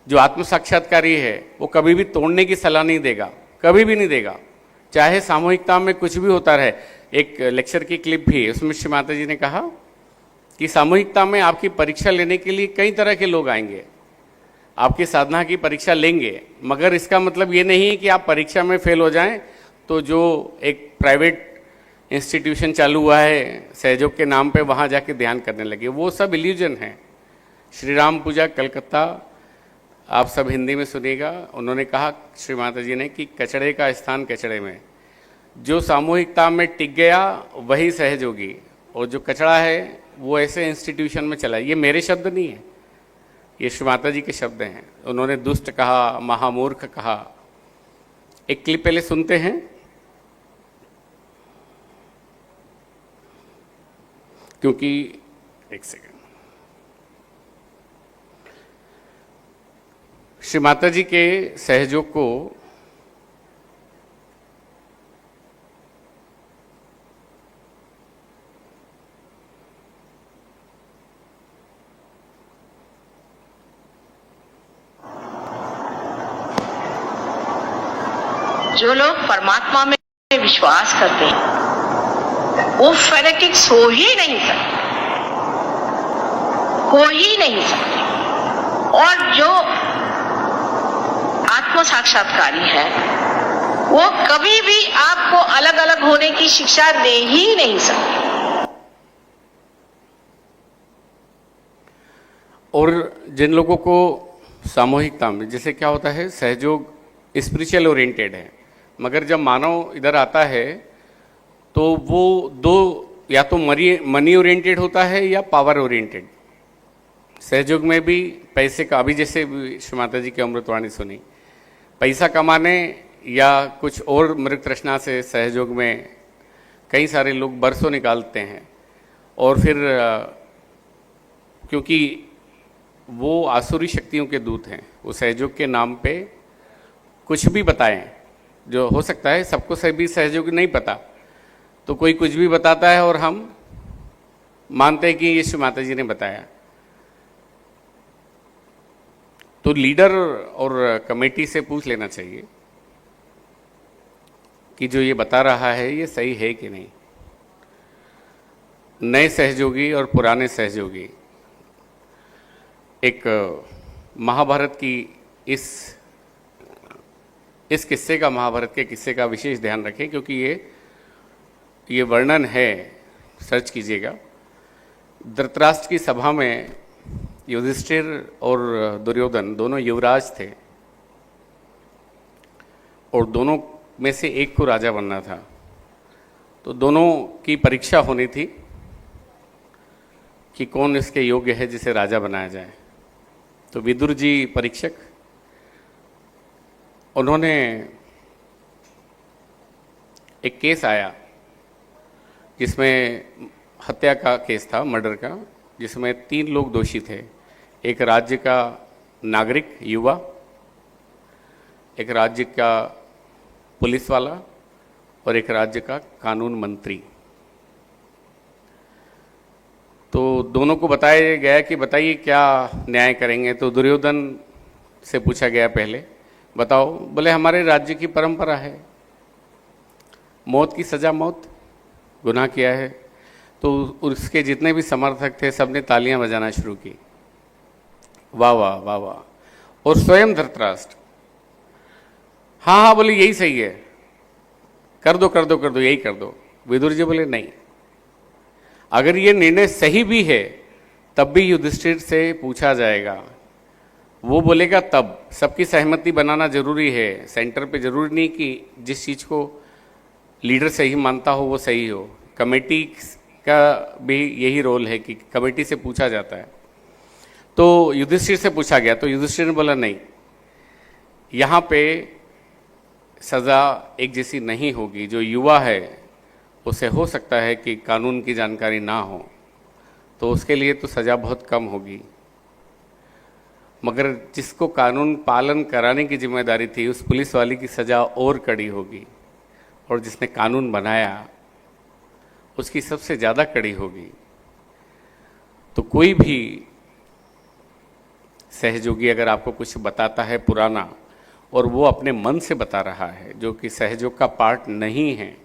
जो आत्म साक्षात्कारी है, वो कभी भी तोड़ने की सलाह नहीं देगा, कभी भी नहीं देगा, चाहे सामूहिकता में कुछ भी होता रहे। एक लेक्चर की क्लिप भी, उसमें श्री माता जी ने कहा कि सामूहिकता में आपकी परीक्षा लेने के लिए कई तरह के लोग आएंगे, आपकी साधना की परीक्षा लेंगे, मगर इसका मतलब ये नहीं कि आप परीक्षा में फेल हो जाएं तो जो एक प्राइवेट इंस्टीट्यूशन चालू हुआ है सहयोग के नाम पे, वहाँ जाके ध्यान करने लगे। वो सब इल्यूजन है। श्री राम पूजा कलकत्ता, आप सब हिंदी में सुनिएगा, उन्होंने कहा श्री माता जी ने कि कचड़े का स्थान कचड़े में। जो सामूहिकता में टिक गया वही सहयोगी, और जो कचड़ा है वो ऐसे इंस्टीट्यूशन में चला। ये मेरे शब्द नहीं है, ये श्री माता जी के शब्द हैं। उन्होंने दुष्ट कहा, महामूर्ख कहा। एक क्लिप पहले सुनते हैं। क्योंकि एक सेकंड, श्री माता जी के सहयोग को जो लोग परमात्मा में विश्वास करते हैं वो फेनेटिक्स हो ही नहीं सकते, हो ही नहीं सकते। और जो आत्म साक्षात्कारी है वो कभी भी आपको अलग अलग होने की शिक्षा दे ही नहीं सकते। और जिन लोगों को सामूहिकता में, जैसे क्या होता है, सहयोग स्पिरिचुअल ओरिएंटेड है, मगर जब मानव इधर आता है तो वो दो, या तो मनी ओरिएंटेड होता है या पावर ओरिएंटेड। सहयोग में भी पैसे का, अभी जैसे माता जी की अमृतवाणी सुनी, पैसा कमाने या कुछ और मृग तृष्णा से सहयोग में कई सारे लोग बरसों निकालते हैं। और फिर क्योंकि वो आसुरी शक्तियों के दूत हैं, वो सहयोग के नाम पे कुछ भी बताएं, जो हो सकता है सबको सभी सहयोग नहीं पता, तो कोई कुछ भी बताता है और हम मानते हैं कि यीशु माता जी ने बताया। तो लीडर और कमेटी से पूछ लेना चाहिए कि जो ये बता रहा है ये सही है कि नहीं। नए सहयोगी और पुराने सहयोगी, एक महाभारत की इस किस्से का, महाभारत के किस्से का विशेष ध्यान रखें, क्योंकि ये वर्णन है, सर्च कीजिएगा। धृतराष्ट्र की सभा में युधिष्ठिर और दुर्योधन दोनों युवराज थे, और दोनों में से एक को राजा बनना था। तो दोनों की परीक्षा होनी थी कि कौन इसके योग्य है जिसे राजा बनाया जाए। तो विदुर जी परीक्षक, उन्होंने एक केस आया जिसमें हत्या का केस था, मर्डर का, जिसमें 3 लोग दोषी थे। एक राज्य का नागरिक युवा, एक राज्य का पुलिस वाला और एक राज्य का कानून मंत्री। तो दोनों को बताया गया कि बताइए क्या न्याय करेंगे। तो दुर्योधन से पूछा गया पहले, बताओ। बोले हमारे राज्य की परंपरा है, मौत की सजा मौत, गुनाह किया है। तो उसके जितने भी समर्थक थे सबने तालियां बजाना शुरू की, वाह वाह वाह वाह। और स्वयं धृतराष्ट्र, हाँ हाँ बोले यही सही है, कर दो कर दो कर दो, यही कर दो। विदुर जी बोले नहीं, अगर ये निर्णय सही भी है तब भी युधिष्ठिर से पूछा जाएगा, वो बोलेगा तब। सबकी सहमति बनाना जरूरी है, सेंटर पे जरूरी नहीं कि जिस चीज़ को लीडर सही मानता हो वो सही हो। कमेटी का भी यही रोल है कि कमेटी से पूछा जाता है। तो युधिष्ठिर से पूछा गया, तो युधिष्ठिर ने बोला नहीं, यहाँ पे सज़ा एक जैसी नहीं होगी। जो युवा है उसे हो सकता है कि कानून की जानकारी ना हो, तो उसके लिए तो सज़ा बहुत कम होगी, मगर जिसको कानून पालन कराने की जिम्मेदारी थी उस पुलिस वाले की सज़ा और कड़ी होगी, और जिसने कानून बनाया उसकी सबसे ज़्यादा कड़ी होगी। तो कोई भी सहयोगी अगर आपको कुछ बताता है पुराना और वो अपने मन से बता रहा है, जो कि सहयोग का पार्ट नहीं है,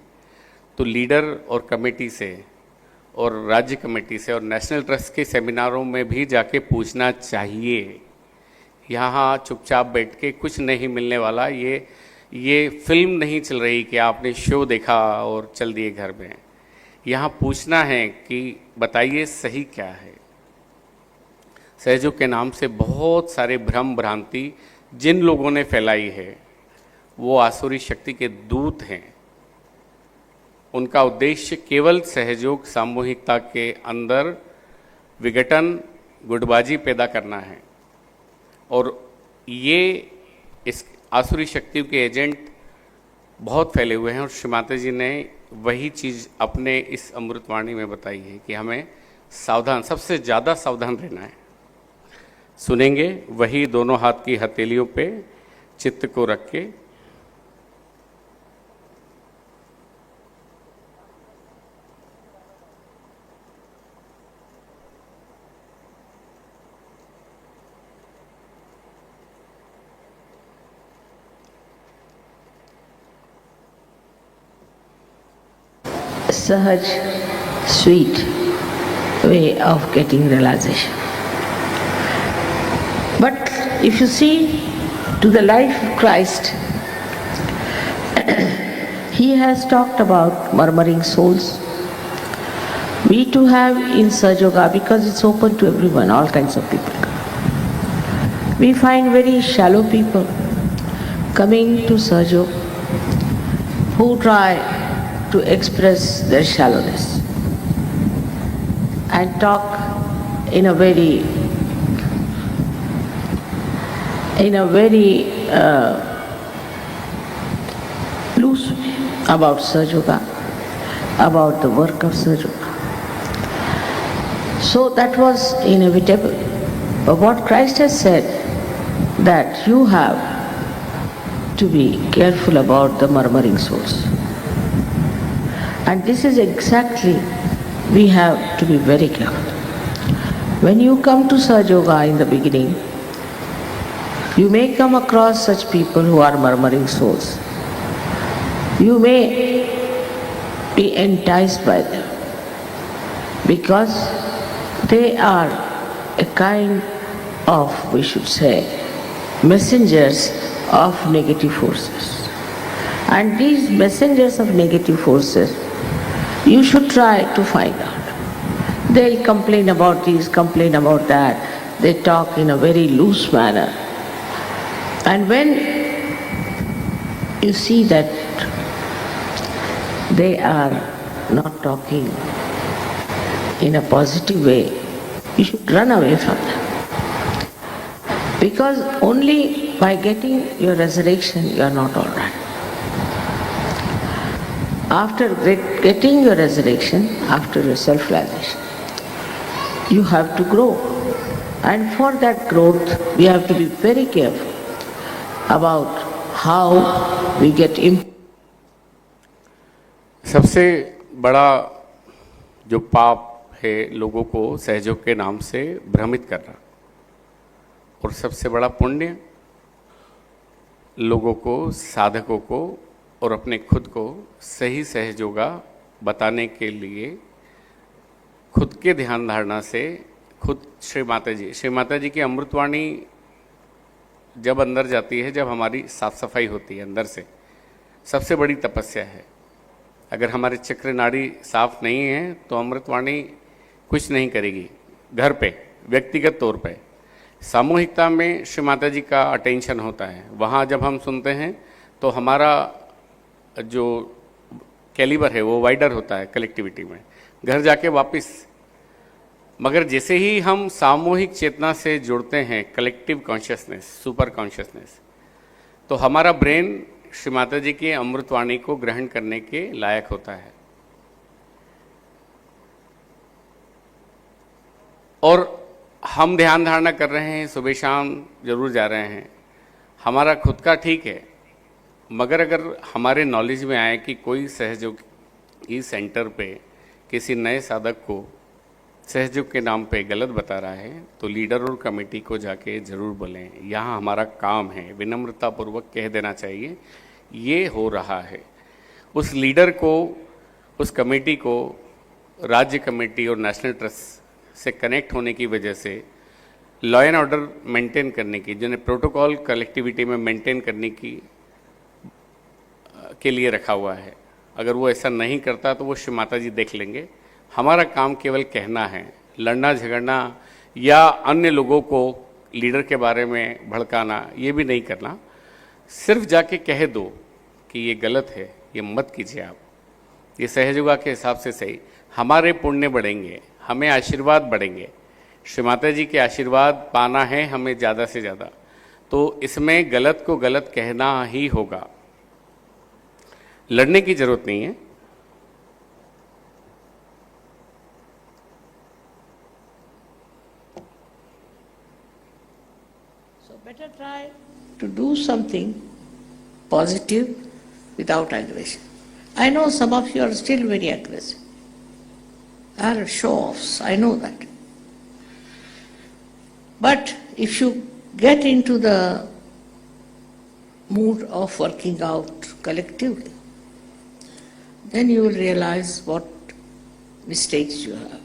तो लीडर और कमेटी से और राज्य कमेटी से और नेशनल ट्रस्ट के सेमिनारों में भी जाके पूछना चाहिए। यहाँ चुपचाप बैठ के कुछ नहीं मिलने वाला। ये फिल्म नहीं चल रही कि आपने शो देखा और चल दिए घर में। यहाँ पूछना है कि बताइए सही क्या है। सहयोग के नाम से बहुत सारे भ्रम भ्रांति जिन लोगों ने फैलाई है वो आसुरी शक्ति के दूत हैं। उनका उद्देश्य केवल सहयोग, सामूहिकता के अंदर विघटन, गुटबाजी पैदा करना है। और ये इस आसुरी शक्तियों के एजेंट बहुत फैले हुए हैं, और श्री माता जी ने वही चीज़ अपने इस अमृतवाणी में बताई है कि हमें सावधान, सबसे ज़्यादा सावधान रहना है। सुनेंगे वही दोनों हाथ की हथेलियों पे चित्त को रख के। sahaj, sweet way of getting realization. But if you see to the life of Christ, he has talked about murmuring souls. We too have in Sahaja Yoga, because it's open to everyone, all kinds of people. We find very shallow people coming to Sahaja Yoga who try to express their shallowness and talk in a very loose way about Sahaja Yoga, about the work of Sahaja Yoga. So that was inevitable. But what Christ has said, that you have to be careful about the murmuring souls. And this is exactly, we have to be very careful. When you come to Sahaja Yoga in the beginning, you may come across such people who are murmuring souls. You may be enticed by them because they are a kind of, we should say, messengers of negative forces. And these messengers of negative forces, you should try to find out. They'll complain about this, complain about that. They talk in a very loose manner. And when you see that they are not talking in a positive way, you should run away from them. Because only by getting your resurrection, you are not all right. After getting your resurrection, after your self-realization, you have to grow. And for that growth, we have to be very careful about how we get सबसे बड़ा जो पाप है लोगों को सहयोग के नाम से भ्रमित करना, और सबसे बड़ा पुण्य लोगों को, साधकों को और अपने खुद को सही सहयोगा बताने के लिए खुद के ध्यान धारणा से खुद श्री माता जी की अमृतवाणी जब अंदर जाती है, जब हमारी साफ सफाई होती है अंदर से, सबसे बड़ी तपस्या है। अगर हमारे चक्र नाड़ी साफ नहीं है तो अमृतवाणी कुछ नहीं करेगी। घर पे, व्यक्तिगत तौर पे, सामूहिकता में श्री माता जी का अटेंशन होता है, वहाँ जब हम सुनते हैं तो हमारा जो कैलिबर है वो वाइडर होता है कलेक्टिविटी में, घर जाके वापस। मगर जैसे ही हम सामूहिक चेतना से जुड़ते हैं, कलेक्टिव कॉन्शियसनेस, सुपर कॉन्शियसनेस, तो हमारा ब्रेन श्री माता जी की अमृतवाणी को ग्रहण करने के लायक होता है। और हम ध्यान धारणा कर रहे हैं, सुबह शाम जरूर जा रहे हैं, हमारा खुद का ठीक है। मगर अगर हमारे नॉलेज में आए कि कोई सहयोगी सेंटर पे किसी नए साधक को सहयोग के नाम पे गलत बता रहा है, तो लीडर और कमेटी को जाके ज़रूर बोलें, यहाँ हमारा काम है, विनम्रतापूर्वक कह देना चाहिए ये हो रहा है। उस लीडर को, उस कमेटी को राज्य कमेटी और नेशनल ट्रस्ट से कनेक्ट होने की वजह से लॉ एंड ऑर्डर मेंटेन करने की, जिन्हें प्रोटोकॉल कलेक्टिविटी में मेंटेन करने की के लिए रखा हुआ है, अगर वो ऐसा नहीं करता तो वो श्री माता जी देख लेंगे। हमारा काम केवल कहना है, लड़ना झगड़ना या अन्य लोगों को लीडर के बारे में भड़काना ये भी नहीं करना। सिर्फ जाके कह दो कि ये गलत है, ये मत कीजिए आप, ये सहयोगा के हिसाब से सही। हमारे पुण्य बढ़ेंगे, हमें आशीर्वाद बढ़ेंगे। श्री माता जी के आशीर्वाद पाना है हमें ज़्यादा से ज़्यादा, तो इसमें गलत को गलत कहना ही होगा, लड़ने की जरूरत नहीं है। better try to do something positive without aggression. I know some of you are still very aggressive. Are show-offs, I know that. But if you get into the mood of working out collectively, then you will realize what mistakes you have,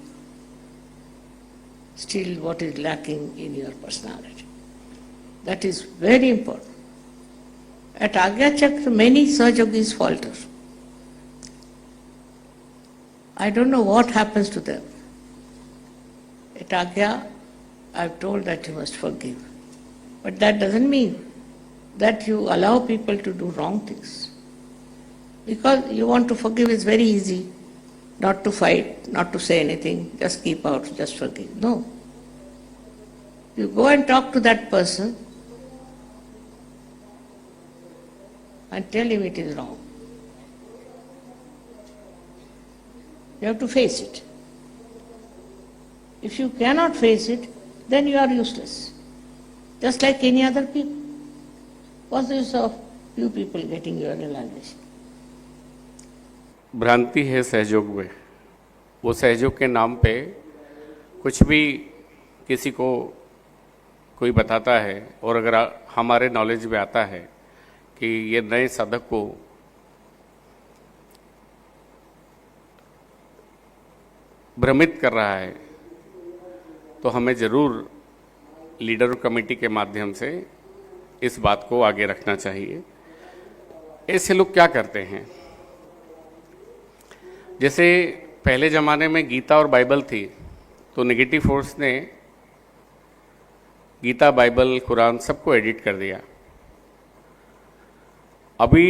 still what is lacking in your personality. That is very important. At Agya Chakra, many Sahajogis falter. I don't know what happens to them. At Agya, I've told that you must forgive. But that doesn't mean that you allow people to do wrong things. Because you want to forgive is very easy. Not to fight, not to say anything, just keep out, just forgive. No. You go and talk to that person and tell him it is wrong. You have to face it. If you cannot face it, then you are useless. Just like any other people. What's the use of you people getting your realization? भ्रांति है सहयोग में। वो सहयोग के नाम पे कुछ भी किसी को कोई बताता है, और अगर हमारे नॉलेज में आता है कि ये नए साधक को भ्रमित कर रहा है, तो हमें ज़रूर लीडर कमेटी के माध्यम से इस बात को आगे रखना चाहिए। ऐसे लोग क्या करते हैं, जैसे पहले ज़माने में गीता और बाइबल थी, तो नेगेटिव फोर्स ने गीता, बाइबल, कुरान सबको एडिट कर दिया। अभी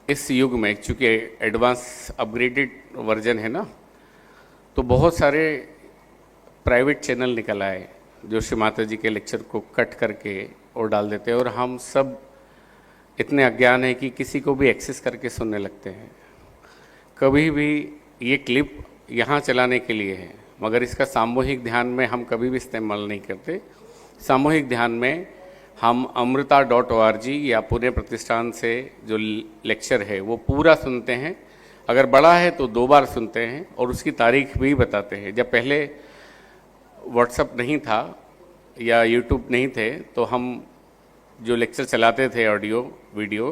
इस युग में चूँकि एडवांस अपग्रेडेड वर्जन है ना, तो बहुत सारे प्राइवेट चैनल निकल आए जो श्री माता जी के लेक्चर को कट करके और डाल देते हैं, और हम सब इतने अज्ञान है कि किसी को भी एक्सेस करके सुनने लगते हैं। कभी भी ये क्लिप यहाँ चलाने के लिए है, मगर इसका सामूहिक ध्यान में हम कभी भी इस्तेमाल नहीं करते। सामूहिक ध्यान में हम amrita.org या पुणे प्रतिष्ठान से जो लेक्चर है वो पूरा सुनते हैं। अगर बड़ा है तो 2 बार सुनते हैं और उसकी तारीख भी बताते हैं। जब पहले व्हाट्सएप नहीं था या यूट्यूब नहीं थे, तो हम जो लेक्चर चलाते थे ऑडियो वीडियो,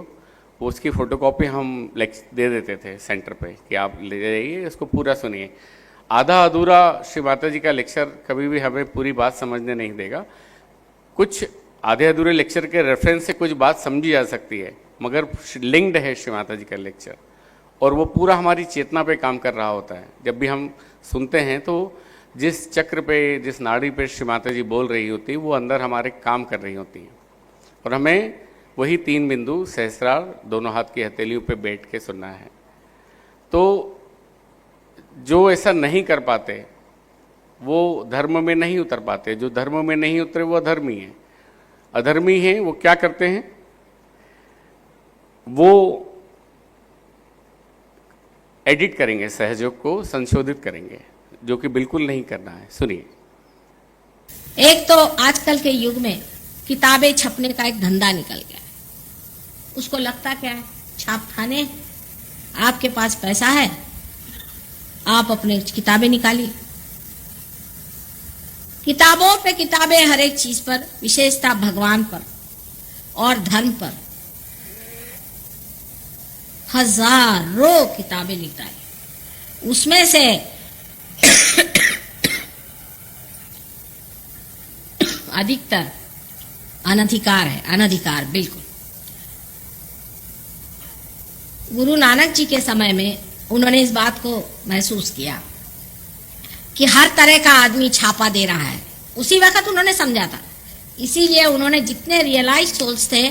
वो उसकी फ़ोटोकॉपी हम दे देते थे सेंटर पे कि आप ले जाइए, इसको पूरा सुनिए। आधा अधूरा श्री माता जी का लेक्चर कभी भी हमें पूरी बात समझने नहीं देगा। कुछ आधे अधूरे लेक्चर के रेफरेंस से कुछ बात समझी जा सकती है, मगर लिंक्ड है श्री माता जी का लेक्चर, और वो पूरा हमारी चेतना पे काम कर रहा होता है। जब भी हम सुनते हैं तो जिस चक्र पे, जिस नाड़ी पे श्री माता जी बोल रही होती, वो अंदर हमारे काम कर रही होती हैं, और हमें वही 3 बिंदु सहस्रार दोनों हाथ की हथेलियों पे बैठ के सुनना है। तो जो ऐसा नहीं कर पाते वो धर्म में नहीं उतर पाते। जो धर्म में नहीं उतरे वो अधर्मी हैं। अधर्मी हैं वो क्या करते हैं, वो एडिट करेंगे, सहयोग को संशोधित करेंगे, जो कि बिल्कुल नहीं करना है। सुनिए। एक तो आजकल के युग में किताबें छपने का एक धंधा निकल गया है। उसको लगता क्या है, छाप खाने, आपके पास पैसा है, आप अपने किताबें निकालिए। किताबों पे किताबें, हर एक चीज पर, विशेषता भगवान पर और धर्म पर हजारों किताबें लिखता है। उसमें से अधिकतर अनधिकार है, अनधिकार बिल्कुल। गुरु नानक जी के समय में उन्होंने इस बात को महसूस किया कि हर तरह का आदमी छापा दे रहा है। उसी वक्त उन्होंने समझा था, इसीलिए उन्होंने जितने रियलाइज सोल्स थे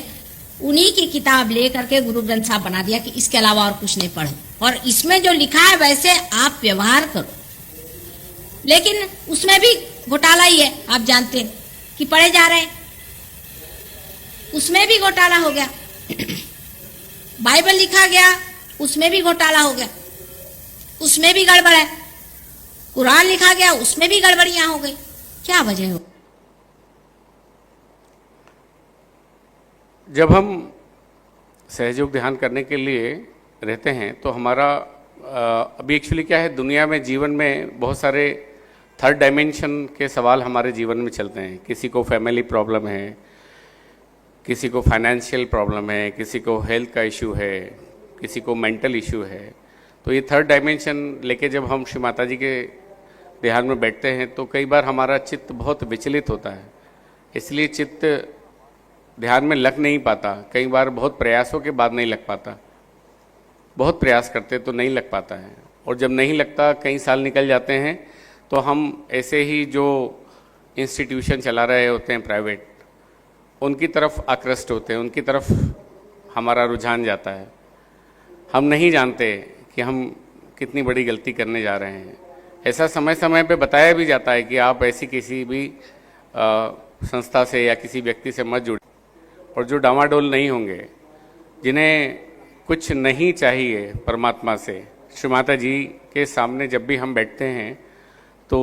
उन्हीं की किताब ले करके गुरु ग्रंथ साहब बना दिया कि इसके अलावा और कुछ नहीं पढ़ो, और इसमें जो लिखा है वैसे आप व्यवहार करो। लेकिन उसमें भी घोटाला ही है, आप जानते हैं कि पढ़े जा रहे हैं, उसमें भी घोटाला हो गया। बाइबल लिखा गया, उसमें भी घोटाला हो गया, उसमें भी गड़बड़ है। कुरान लिखा गया, उसमें भी गड़बड़ियां हो गई। क्या वजह हो? जब हम सहयोग ध्यान करने के लिए रहते हैं तो हमारा अभी एक्चुअली क्या है, दुनिया में, जीवन में बहुत सारे थर्ड डायमेंशन के सवाल हमारे जीवन में चलते हैं। किसी को फैमिली प्रॉब्लम है, किसी को फाइनेंशियल प्रॉब्लम है, किसी को हेल्थ का इशू है, किसी को मेंटल इशू है। तो ये थर्ड डायमेंशन लेके जब हम श्री माता जी के ध्यान में बैठते हैं तो कई बार हमारा चित्त बहुत विचलित होता है, इसलिए चित्त ध्यान में लग नहीं पाता। कई बार बहुत प्रयासों के बाद नहीं लग पाता, बहुत प्रयास करते तो नहीं लग पाता है, और जब नहीं लगता कई साल निकल जाते हैं तो हम ऐसे ही जो इंस्टीट्यूशन चला रहे होते हैं प्राइवेट, उनकी तरफ आकृष्ट होते हैं, उनकी तरफ हमारा रुझान जाता है। हम नहीं जानते कि हम कितनी बड़ी गलती करने जा रहे हैं। ऐसा समय समय पे बताया भी जाता है कि आप ऐसी किसी भी संस्था से या किसी व्यक्ति से मत जुड़े, और जो डामाडोल नहीं होंगे, जिन्हें कुछ नहीं चाहिए परमात्मा से, श्री माता जी के सामने जब भी हम बैठते हैं तो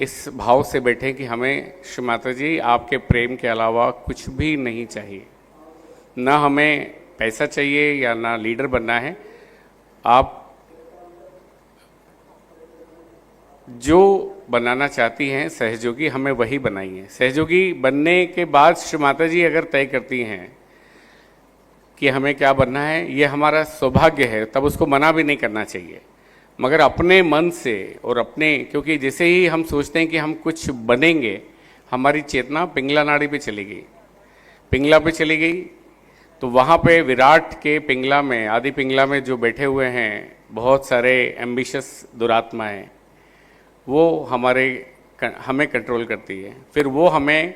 इस भाव से बैठें कि हमें श्री माता जी आपके प्रेम के अलावा कुछ भी नहीं चाहिए, ना हमें पैसा चाहिए या ना लीडर बनना है। आप जो बनाना चाहती हैं सहयोगी, हमें वही बनाइए। सहयोगी बनने के बाद श्री माता जी अगर तय करती हैं कि हमें क्या बनना है, ये हमारा सौभाग्य है, तब उसको मना भी नहीं करना चाहिए। मगर अपने मन से और अपने, क्योंकि जैसे ही हम सोचते हैं कि हम कुछ बनेंगे, हमारी चेतना पिंगला नाड़ी पे चली गई, पिंगला पे चली गई, तो वहाँ पे विराट के पिंगला में, आदि पिंगला में जो बैठे हुए हैं बहुत सारे एम्बिशियस दुरात्माएं, वो हमें कंट्रोल करती है। फिर वो हमें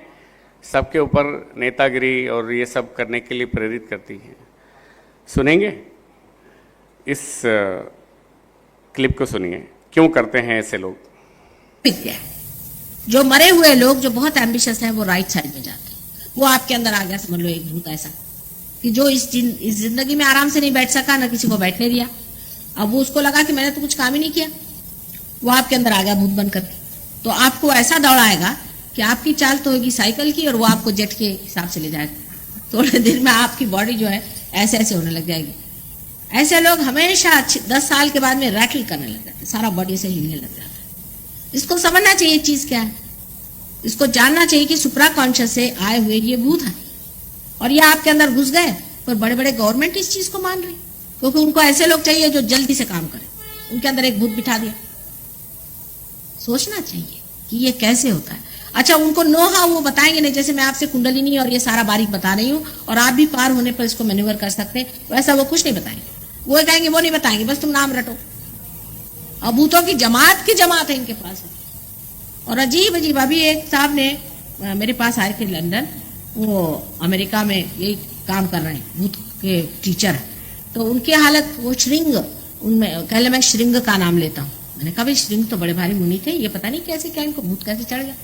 सबके ऊपर नेतागिरी और ये सब करने के लिए प्रेरित करती हैं। सुनेंगे इस क्लिप को, सुनिए क्यों करते हैं ऐसे लोग। विद्या है, जो मरे हुए लोग जो बहुत एम्बिशियस हैं वो राइट साइड में जाते हैं। वो आपके अंदर आ गया, समझ लो एक भूत ऐसा कि जो इस जिंदगी में आराम से नहीं बैठ सका, ना किसी को बैठने दिया। अब वो उसको लगा कि मैंने तो कुछ काम ही नहीं किया, वो आपके अंदर आ गया भूत बन करके। तो आपको ऐसा दौड़ाएगा कि आपकी चाल तो होगी साइकिल की, और वो आपको जेट के हिसाब से ले जाएगा। थोड़े देर में आपकी बॉडी जो है ऐसे ऐसे होने लग जाएगी। ऐसे लोग हमेशा 10 साल के बाद में रैटल करने लग जाते हैं, सारा बॉडी से हिलने लग जाता है। इसको समझना चाहिए चीज क्या है, इसको जानना चाहिए कि सुप्रा कॉन्शियस से आए हुए ये भूत है, और ये आपके अंदर घुस गए। पर बड़े बड़े गवर्नमेंट इस चीज को मान रही, क्योंकि उनको ऐसे लोग चाहिए जो जल्दी से काम करें। उनके अंदर एक भूत बिठा दिया। सोचना चाहिए कि ये कैसे होता है। अच्छा, उनको नो हाउ वो बताएंगे नहीं, जैसे मैं आपसे कुंडलिनी और ये सारा बारीक बता रही हूँ, और आप भी पार होने पर इसको मैन्यूवर कर सकते हैं, वैसा वो कुछ नहीं बताएंगे। वो कहेंगे, वो नहीं बताएंगे, बस तुम नाम रटो। और भूतों की जमात है इनके पास। और अजीब अजीब, अभी एक साहब ने मेरे पास आए थे लंदन, वो अमेरिका में यही काम कर रहे हैं, भूत के टीचर। तो उनकी हालत, वो श्रृंग, उनमें कहले मैं श्रृंग का नाम लेता हूँ। मैंने कहा भाई श्रृंग तो बड़े भारी मुनि थे, ये पता नहीं कैसे क्या इनको भूत कैसे चढ़ गया।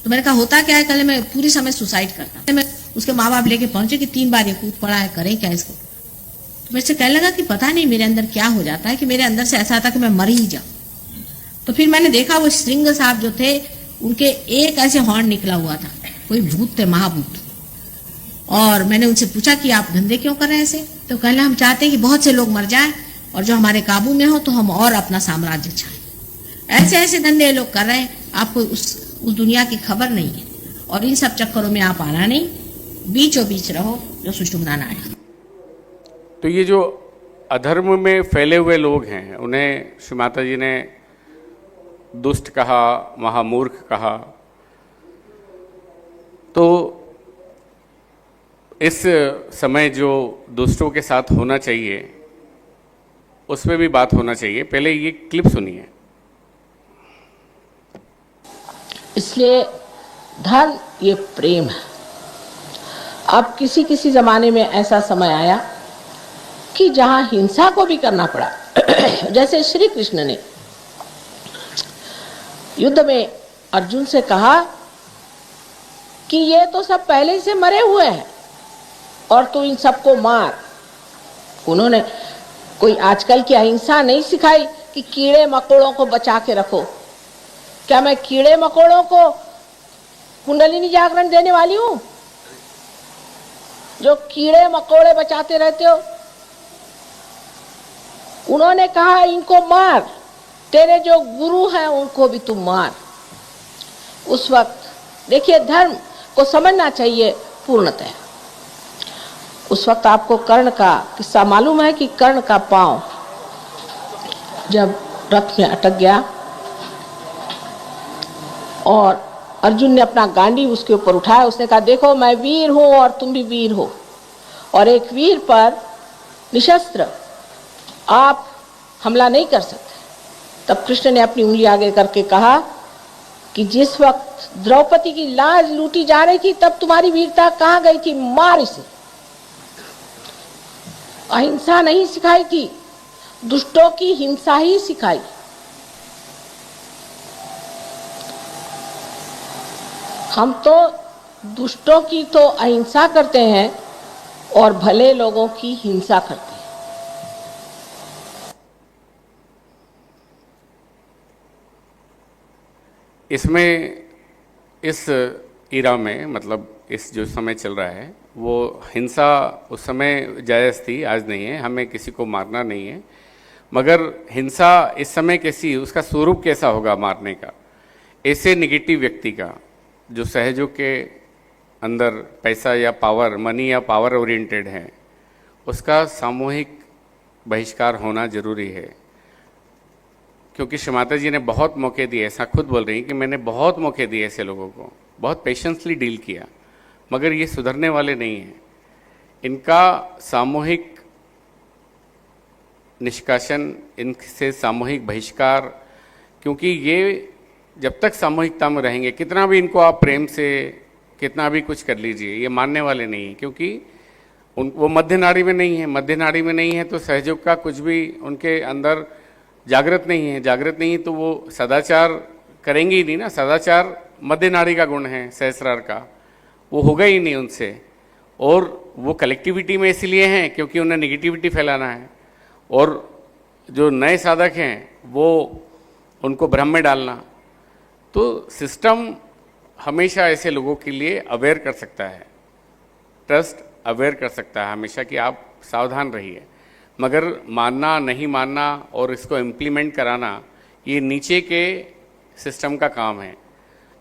तो मैंने कहा होता क्या है, कहले मैं पूरी समय सुसाइड करता। मैं उसके माँ बाप लेके पहुंचे कि 3 बार ये कूद पड़ा है, करें क्या इसको। तो मेरे से कहने लगा कि पता नहीं मेरे अंदर क्या हो जाता है कि मेरे अंदर से ऐसा आता कि मैं मर ही जाऊं। तो फिर मैंने देखा वो श्रृंग साहब जो थे, उनके एक ऐसे हॉर्न निकला हुआ था, कोई भूत थे, महाभूत। और मैंने उनसे पूछा कि आप धंधे क्यों कर रहे हैं ऐसे। तो कहने हम चाहते हैं कि बहुत से लोग मर जाएं और जो हमारे काबू में हो तो हम और अपना साम्राज्य छाएं। ऐसे ऐसे धंधे लोग कर रहे हैं, आपको उस दुनिया की खबर नहीं है, और इन सब चक्करों में आप आना नहीं, बीचों बीच रहो जो सुषुम्ना नाड़ी। तो ये जो अधर्म में फैले हुए लोग हैं, उन्हें श्री माता जी ने दुष्ट कहा, महामूर्ख कहा। तो इस समय जो दुष्टों के साथ होना चाहिए उस पर भी बात होना चाहिए। पहले ये क्लिप सुनिए। इसलिए धर्म ये प्रेम है। अब किसी किसी जमाने में ऐसा समय आया कि जहां हिंसा को भी करना पड़ा। जैसे श्री कृष्ण ने युद्ध में अर्जुन से कहा कि ये तो सब पहले से मरे हुए हैं और तू इन सबको मार। उन्होंने कोई आजकल की अहिंसा नहीं सिखाई कि कीड़े मकोड़ों को बचा के रखो। क्या मैं कीड़े मकोड़ों को कुंडलिनी जागरण देने वाली हूं जो कीड़े मकोड़े बचाते रहते हो? उन्होंने कहा इनको मार, तेरे जो गुरु हैं उनको भी तुम मार। उस वक्त देखिए धर्म को समझना चाहिए पूर्णतः। उस वक्त आपको कर्ण का किस्सा मालूम है कि कर्ण का पांव जब रथ में अटक गया और अर्जुन ने अपना गांडी उसके ऊपर उठाया, उसने कहा देखो मैं वीर हूं और तुम भी वीर हो, और एक वीर पर निशस्त्र आप हमला नहीं कर सकते। तब कृष्ण ने अपनी उंगली आगे करके कहा कि जिस वक्त द्रौपदी की लाज लूटी जा रही थी तब तुम्हारी वीरता कहाँ गई थी, मार इसे। अहिंसा नहीं सिखाई थी, दुष्टों की हिंसा ही सिखाई। हम तो दुष्टों की तो अहिंसा करते हैं और भले लोगों की हिंसा करते हैं। इसमें इस इरा में, मतलब इस जो समय चल रहा है, वो हिंसा उस समय जायज़ थी, आज नहीं है। हमें किसी को मारना नहीं है, मगर हिंसा इस समय कैसी, उसका स्वरूप कैसा होगा मारने का। ऐसे निगेटिव व्यक्ति का जो सहयोग के अंदर पैसा या पावर, मनी या पावर ओरिएंटेड है, उसका सामूहिक बहिष्कार होना जरूरी है। क्योंकि श्री माता जी ने बहुत मौके दिए, ऐसा खुद बोल रही हैं कि मैंने बहुत मौके दिए ऐसे लोगों को, बहुत पेशेंसली डील किया, मगर ये सुधरने वाले नहीं हैं। इनका सामूहिक निष्कासन, इनसे सामूहिक बहिष्कार, क्योंकि ये जब तक सामूहिकता में रहेंगे, कितना भी इनको आप प्रेम से कितना भी कुछ कर लीजिए, ये मानने वाले नहीं हैं। क्योंकि वो मध्य नाड़ी में नहीं है, मध्य नाड़ी में नहीं है तो सहयोग का कुछ भी उनके अंदर जागृत नहीं है। जागृत नहीं है तो वो सदाचार करेंगे ही नहीं ना। सदाचार मध्य नाड़ी का गुण है, सहस्रार का, वो होगा ही नहीं उनसे। और वो कलेक्टिविटी में इसलिए हैं क्योंकि उन्हें नेगेटिविटी फैलाना है, और जो नए साधक हैं वो उनको भ्रम में डालना। तो सिस्टम हमेशा ऐसे लोगों के लिए अवेयर कर सकता है, ट्रस्ट अवेयर कर सकता है हमेशा कि आप सावधान रहिए, मगर मानना नहीं मानना और इसको इम्प्लीमेंट कराना ये नीचे के सिस्टम का काम है।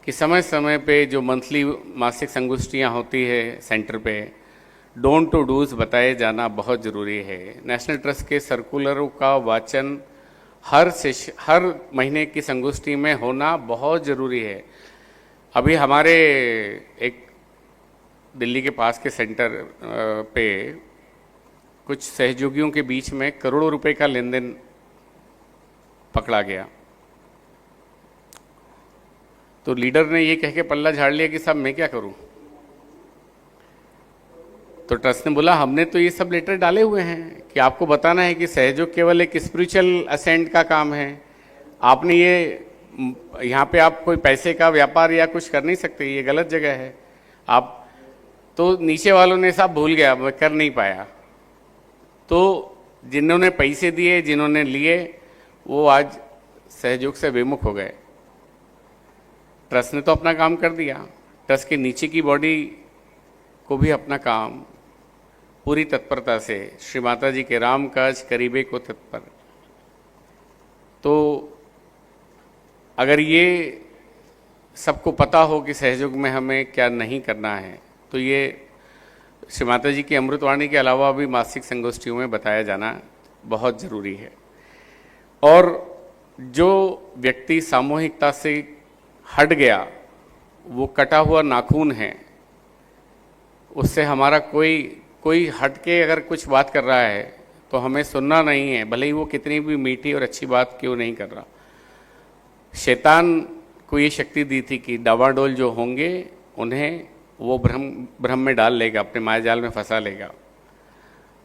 कि समय समय पे जो मंथली मासिक संगोष्ठियाँ होती है सेंटर पे, डोंट टू डूज बताए जाना बहुत ज़रूरी है। नेशनल ट्रस्ट के सर्कुलरों का वाचन हर महीने की संगोष्ठी में होना बहुत ज़रूरी है। अभी हमारे एक दिल्ली के पास के सेंटर पे कुछ सहयोगियों के बीच में करोड़ों रुपए का लेन देन पकड़ा गया। तो लीडर ने ये कह के पल्ला झाड़ लिया कि साहब मैं क्या करूं। तो ट्रस्ट ने बोला हमने तो ये सब लेटर डाले हुए हैं कि आपको बताना है कि सहयोग केवल एक स्पिरिचुअल असेंट का काम है। आपने ये यहाँ पे आप कोई पैसे का व्यापार या कुछ कर नहीं सकते, ये गलत जगह है। आप तो नीचे वालों ने साहब भूल गया, मैं कर नहीं पाया। तो जिन्होंने पैसे दिए, जिन्होंने लिए, वो आज सहयोग से विमुख हो गए। ट्रस्ट ने तो अपना काम कर दिया, ट्रस्ट के नीचे की बॉडी को भी अपना काम पूरी तत्परता से, श्री माता जी के राम काज करीबे को तत्पर। तो अगर ये सबको पता हो कि सहयोग में हमें क्या नहीं करना है, तो ये श्री माता जी की अमृतवाणी के अलावा भी मासिक संगोष्ठियों में बताया जाना बहुत ज़रूरी है। और जो व्यक्ति सामूहिकता से हट गया, वो कटा हुआ नाखून है। उससे हमारा कोई हट के अगर कुछ बात कर रहा है तो हमें सुनना नहीं है, भले ही वो कितनी भी मीठी और अच्छी बात क्यों नहीं कर रहा। शैतान को ये शक्ति दी थी कि डावाडोल जो होंगे उन्हें वो भ्रम में डाल लेगा, अपने माया जाल में फंसा लेगा।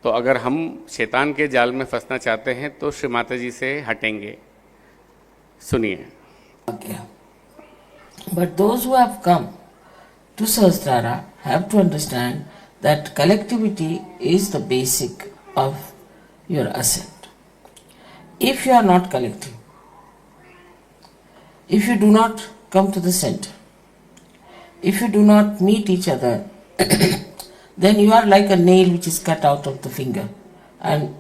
तो अगर हम शैतान के जाल में फंसना चाहते हैं तो श्री माता जी से हटेंगे। सुनिए। But those who have come to Sahasrara have to understand that collectivity is the basic of your ascent. If you are not collective, if you do not come to the center, if you do not meet each other, then you are like a nail which is cut out of the finger and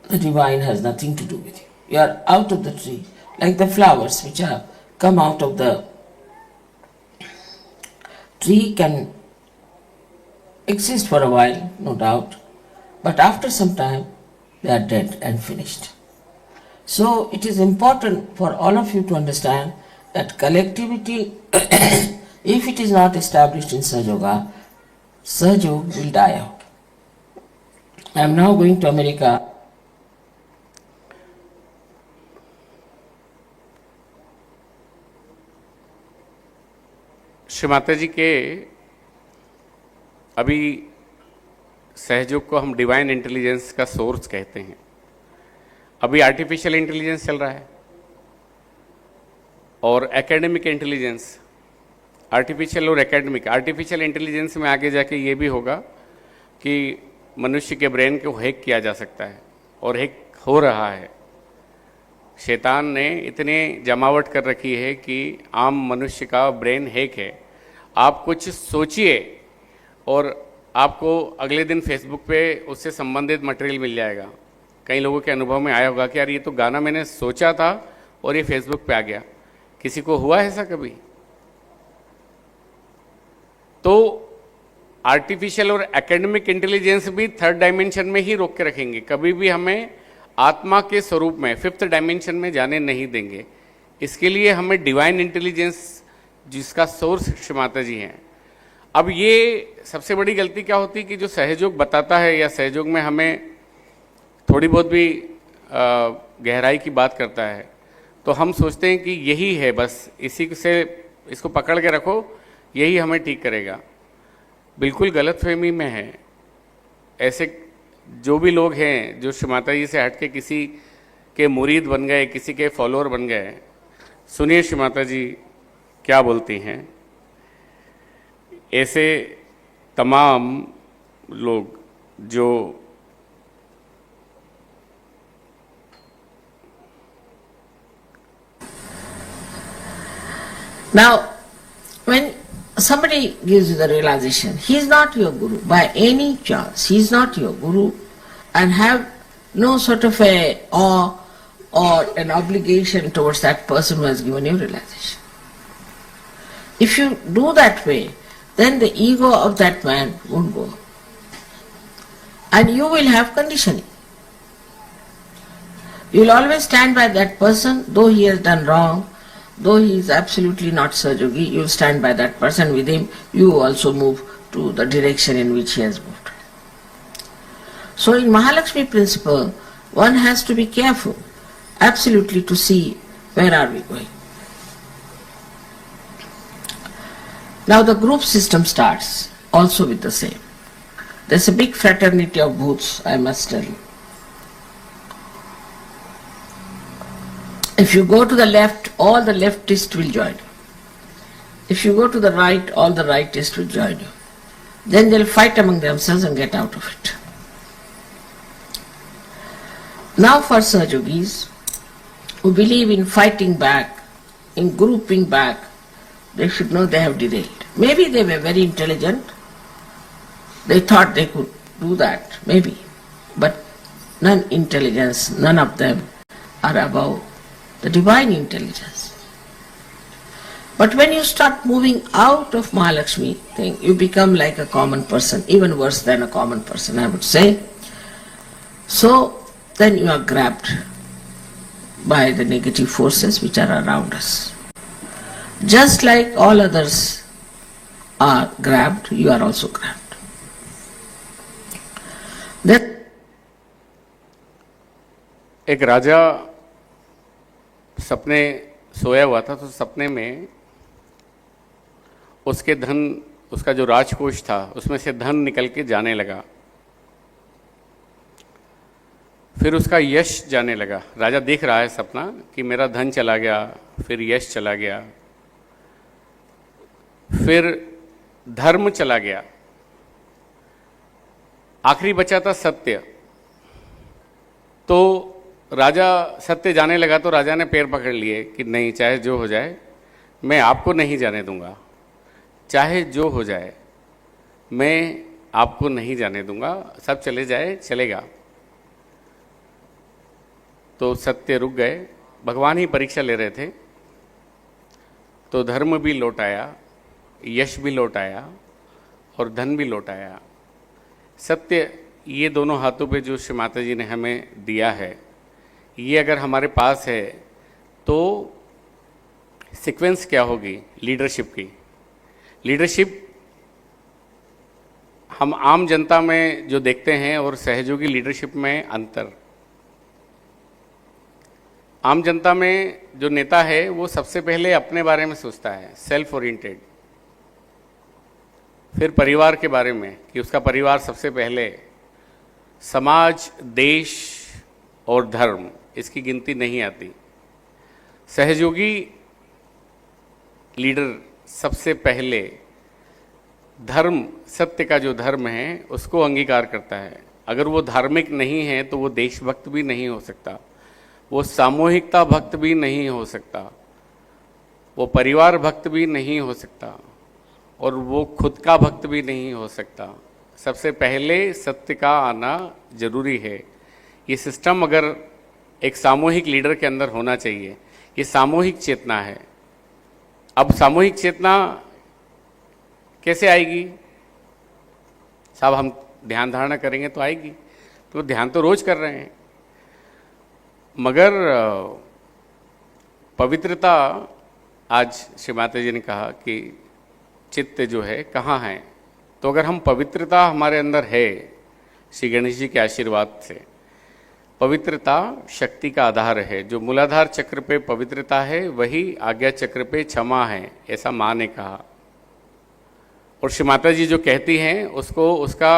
the divine has nothing to do with you. You are out of the tree, like the flowers which have come out of the tree can exist for a while, no doubt, but after some time they are dead and finished. So it is important for all of you to understand that collectivity, if it is not established in Sahaja, Sahajog will die out. I am now going to America. Shri Mata जी के अभी सहयोग को हम divine intelligence का source कहते हैं। अभी artificial intelligence चल रहा है और एकेडमिक इंटेलिजेंस, आर्टिफिशियल और एकेडमिक। आर्टिफिशियल इंटेलिजेंस में आगे जाके ये भी होगा कि मनुष्य के ब्रेन को हैक किया जा सकता है और हैक हो रहा है। शैतान ने इतने जमावट कर रखी है कि आम मनुष्य का ब्रेन हैक है। आप कुछ सोचिए और आपको अगले दिन फेसबुक पे उससे संबंधित मटेरियल मिल जाएगा। कई लोगों के अनुभव में आया होगा कि यार ये तो गाना मैंने सोचा था और ये फेसबुक पे आ गया। किसी को हुआ है ऐसा कभी? तो आर्टिफिशियल और एकेडमिक इंटेलिजेंस भी थर्ड डायमेंशन में ही रोक के रखेंगे, कभी भी हमें आत्मा के स्वरूप में फिफ्थ डायमेंशन में जाने नहीं देंगे। इसके लिए हमें डिवाइन इंटेलिजेंस जिसका सोर्स श्री माता जी हैं। अब ये सबसे बड़ी गलती क्या होती है कि जो सहयोग बताता है या सहयोग में हमें थोड़ी बहुत भी गहराई की बात करता है तो हम सोचते हैं कि यही है, बस इसी से इसको पकड़ के रखो, यही हमें ठीक करेगा। बिल्कुल गलतफहमी में है। ऐसे जो भी लोग हैं जो श्री माता जी से हट के किसी के मुरीद बन गए, किसी के फॉलोअर बन गए, सुनिए श्री माता जी क्या बोलती हैं। ऐसे तमाम लोग जो Now, when somebody gives you the realization, he is not your guru by any chance, he is not your guru, and have no sort of a awe or an obligation towards that person who has given you realization. If you do that way, then the ego of that man won't go. And you will have conditioning. You will always stand by that person, though he has done wrong, though he is absolutely not Sahajogi, you stand by that person. With him, you also move to the direction in which he has moved. So in Mahalakshmi principle, one has to be careful, absolutely, to see where are we going. Now the group system starts also with the same. There's a big fraternity of bhoots, I must tell you. If you go to the left, all the leftists will join you. If you go to the right, all the rightists will join you. Then they'll fight among themselves and get out of it. Now for Sahajogis who believe in fighting back, in grouping back, they should know they have derailed. Maybe they were very intelligent, they thought they could do that, maybe. But non-intelligence, none of them are above the divine intelligence. But when you start moving out of Mahalakshmi thing, you become like a common person, even worse than a common person, I would say. So then you are grabbed by the negative forces which are around us. Just like all others are grabbed, you are also grabbed. Then एक राजा सपने सोया हुआ था, तो सपने में उसके धन, उसका जो राजकोष था उसमें से धन निकल के जाने लगा। फिर उसका यश जाने लगा। राजा देख रहा है सपना कि मेरा धन चला गया, फिर यश चला गया, फिर धर्म चला गया, आखिरी बचा था सत्य। तो राजा सत्य जाने लगा तो राजा ने पैर पकड़ लिए कि नहीं, चाहे जो हो जाए मैं आपको नहीं जाने दूंगा, चाहे जो हो जाए मैं आपको नहीं जाने दूंगा, सब चले जाए चलेगा। तो सत्य रुक गए, भगवान ही परीक्षा ले रहे थे। तो धर्म भी लौट आया, यश भी लौट आया और धन भी लौट आया। सत्य ये दोनों हाथों पे जो श्री माता जी ने हमें दिया है, ये अगर हमारे पास है तो सीक्वेंस क्या होगी लीडरशिप की। लीडरशिप हम आम जनता में जो देखते हैं और सहयोगी लीडरशिप में अंतर। आम जनता में जो नेता है वो सबसे पहले अपने बारे में सोचता है, सेल्फ ओरिएंटेड, फिर परिवार के बारे में कि उसका परिवार सबसे पहले, समाज, देश और धर्म, इसकी गिनती नहीं आती। सहयोगी लीडर सबसे पहले धर्म, सत्य का जो धर्म है उसको अंगीकार करता है। अगर वो धार्मिक नहीं है तो वो देशभक्त भी नहीं हो सकता, वो सामूहिकता भक्त भी नहीं हो सकता, वो परिवार भक्त भी नहीं हो सकता और वो खुद का भक्त भी नहीं हो सकता। सबसे पहले सत्य का आना जरूरी है। ये सिस्टम अगर एक सामूहिक लीडर के अंदर होना चाहिए, ये सामूहिक चेतना है। अब सामूहिक चेतना कैसे आएगी साहब? हम ध्यान धारणा करेंगे तो आएगी, तो ध्यान तो रोज कर रहे हैं, मगर पवित्रता, आज श्री माता जी ने कहा कि चित्त जो है कहाँ है, तो अगर हम पवित्रता हमारे अंदर है श्री गणेश जी के आशीर्वाद से, पवित्रता शक्ति का आधार है। जो मूलाधार चक्र पे पवित्रता है वही आज्ञा चक्र पे क्षमा है, ऐसा माँ ने कहा। और श्री माता जी जो कहती हैं उसको, उसका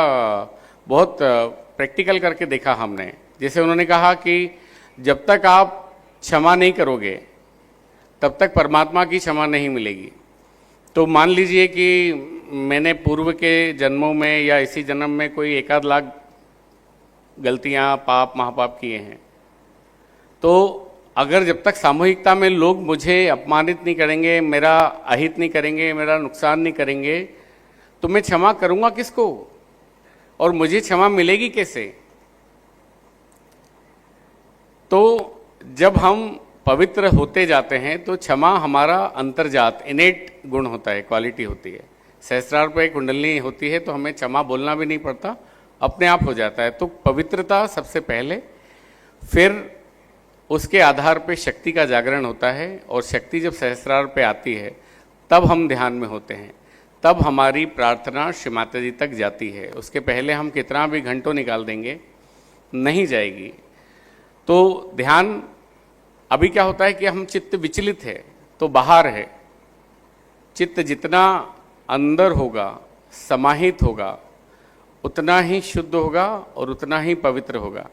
बहुत प्रैक्टिकल करके देखा हमने। जैसे उन्होंने कहा कि जब तक आप क्षमा नहीं करोगे तब तक परमात्मा की क्षमा नहीं मिलेगी। तो मान लीजिए कि मैंने पूर्व के जन्मों में या इसी जन्म में कोई 1-8 लाख गलतियां, पाप, महापाप किए हैं, तो अगर जब तक सामूहिकता में लोग मुझे अपमानित नहीं करेंगे, मेरा अहित नहीं करेंगे, मेरा नुकसान नहीं करेंगे, तो मैं क्षमा करूंगा किसको और मुझे क्षमा मिलेगी कैसे? तो जब हम पवित्र होते जाते हैं तो क्षमा हमारा अंतर्जात, इनेट गुण होता है, क्वालिटी होती है। सहस्रार पे कुंडली होती है तो हमें क्षमा बोलना भी नहीं पड़ता, अपने आप हो जाता है। तो पवित्रता सबसे पहले, फिर उसके आधार पे शक्ति का जागरण होता है, और शक्ति जब सहस्रार पे आती है तब हम ध्यान में होते हैं, तब हमारी प्रार्थना श्री माता जी तक जाती है। उसके पहले हम कितना भी घंटों निकाल देंगे नहीं जाएगी। तो ध्यान, अभी क्या होता है कि हम चित्त विचलित है तो बाहर है। चित्त जितना अंदर होगा, समाहित होगा, उतना ही शुद्ध होगा और उतना ही पवित्र होगा।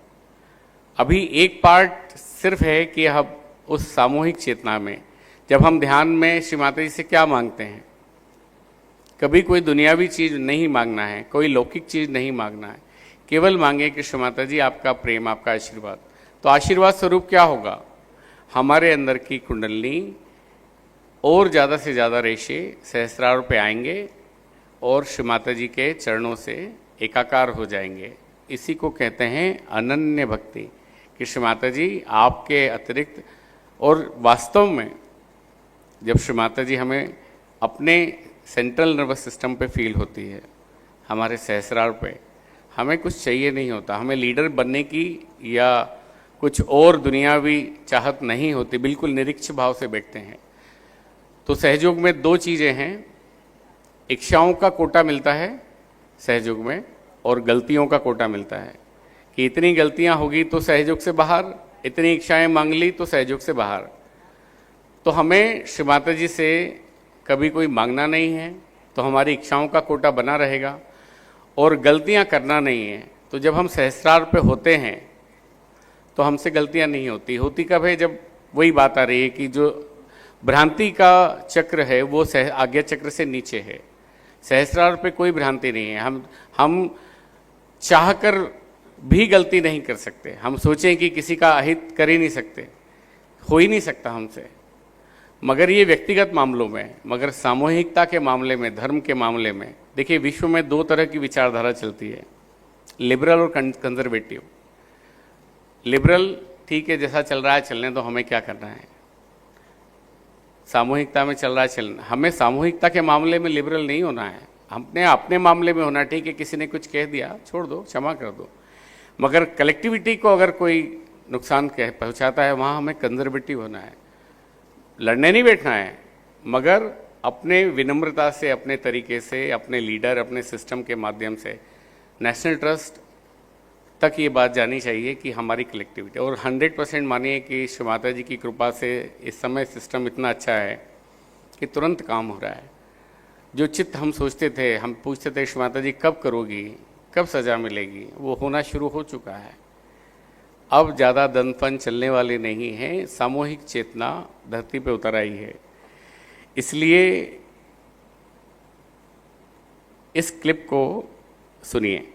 अभी एक पार्ट सिर्फ है कि हम उस सामूहिक चेतना में, जब हम ध्यान में श्री माता जी से क्या मांगते हैं, कभी कोई दुनियावी चीज नहीं मांगना है, कोई लौकिक चीज नहीं मांगना है, केवल मांगे कि श्री माता जी आपका प्रेम, आपका आशीर्वाद। तो आशीर्वाद स्वरूप क्या होगा? हमारे अंदर की कुंडली और ज़्यादा से ज़्यादा रेशे सहस्रार पे आएंगे और श्री माता जी के चरणों से एकाकार हो जाएंगे। इसी को कहते हैं अनन्य भक्ति, कि श्री माता जी आपके अतिरिक्त। और वास्तव में जब श्री माता जी हमें अपने सेंट्रल नर्वस सिस्टम पे फील होती है, हमारे सहस्रार पे, हमें कुछ चाहिए नहीं होता, हमें लीडर बनने की या कुछ और दुनियावी चाहत नहीं होती, बिल्कुल निरीक्ष भाव से बैठते हैं। तो सहयोग में 2 चीज़ें हैं, इच्छाओं का कोटा मिलता है सहयोग में, और गलतियों का कोटा मिलता है कि इतनी गलतियां होगी तो सहयोग से बाहर, इतनी इच्छाएं मांग ली तो सहयोग से बाहर। तो हमें श्री माता जी से कभी कोई मांगना नहीं है, तो हमारी इच्छाओं का कोटा बना रहेगा, और गलतियां करना नहीं है। तो जब हम सहस्रार पे होते हैं तो हमसे गलतियां नहीं होती। होती कब है? जब वही बात आ रही है कि जो भ्रांति का चक्र है वो आज्ञा चक्र से नीचे है। सहस्रार पे कोई भ्रांति नहीं है। हम चाहकर भी गलती नहीं कर सकते। हम सोचें कि किसी का अहित कर ही नहीं सकते, हो ही नहीं सकता हमसे, मगर ये व्यक्तिगत मामलों में, मगर सामूहिकता के मामले में, धर्म के मामले में, देखिए विश्व में 2 तरह की विचारधारा चलती है, लिबरल और कंजर्वेटिव। लिबरल ठीक है, जैसा चल रहा है चलने दो, हमें क्या करना है। सामूहिकता में चल रहा है चलना, हमें सामूहिकता के मामले में लिबरल नहीं होना है, हमने अपने मामले में होना ठीक है, किसी ने कुछ कह दिया छोड़ दो, क्षमा कर दो, मगर कलेक्टिविटी को अगर कोई नुकसान पहुंचाता है वहाँ हमें कंजर्वेटिव होना है, लड़ने नहीं बैठना है, मगर अपने विनम्रता से, अपने तरीके से, अपने लीडर, अपने सिस्टम के माध्यम से नेशनल ट्रस्ट तक ये बात जानी चाहिए कि हमारी कलेक्टिविटी, और 100% मानिए कि श्री माता जी की कृपा से इस समय सिस्टम इतना अच्छा है कि तुरंत काम हो रहा है। जो चित्त हम सोचते थे, हम पूछते थे श्री माता जी कब करोगी, कब सज़ा मिलेगी, वो होना शुरू हो चुका है। अब ज़्यादा दंडपन चलने वाले नहीं हैं, सामूहिक चेतना धरती पे उतर आई है। इसलिए इस क्लिप को सुनिए।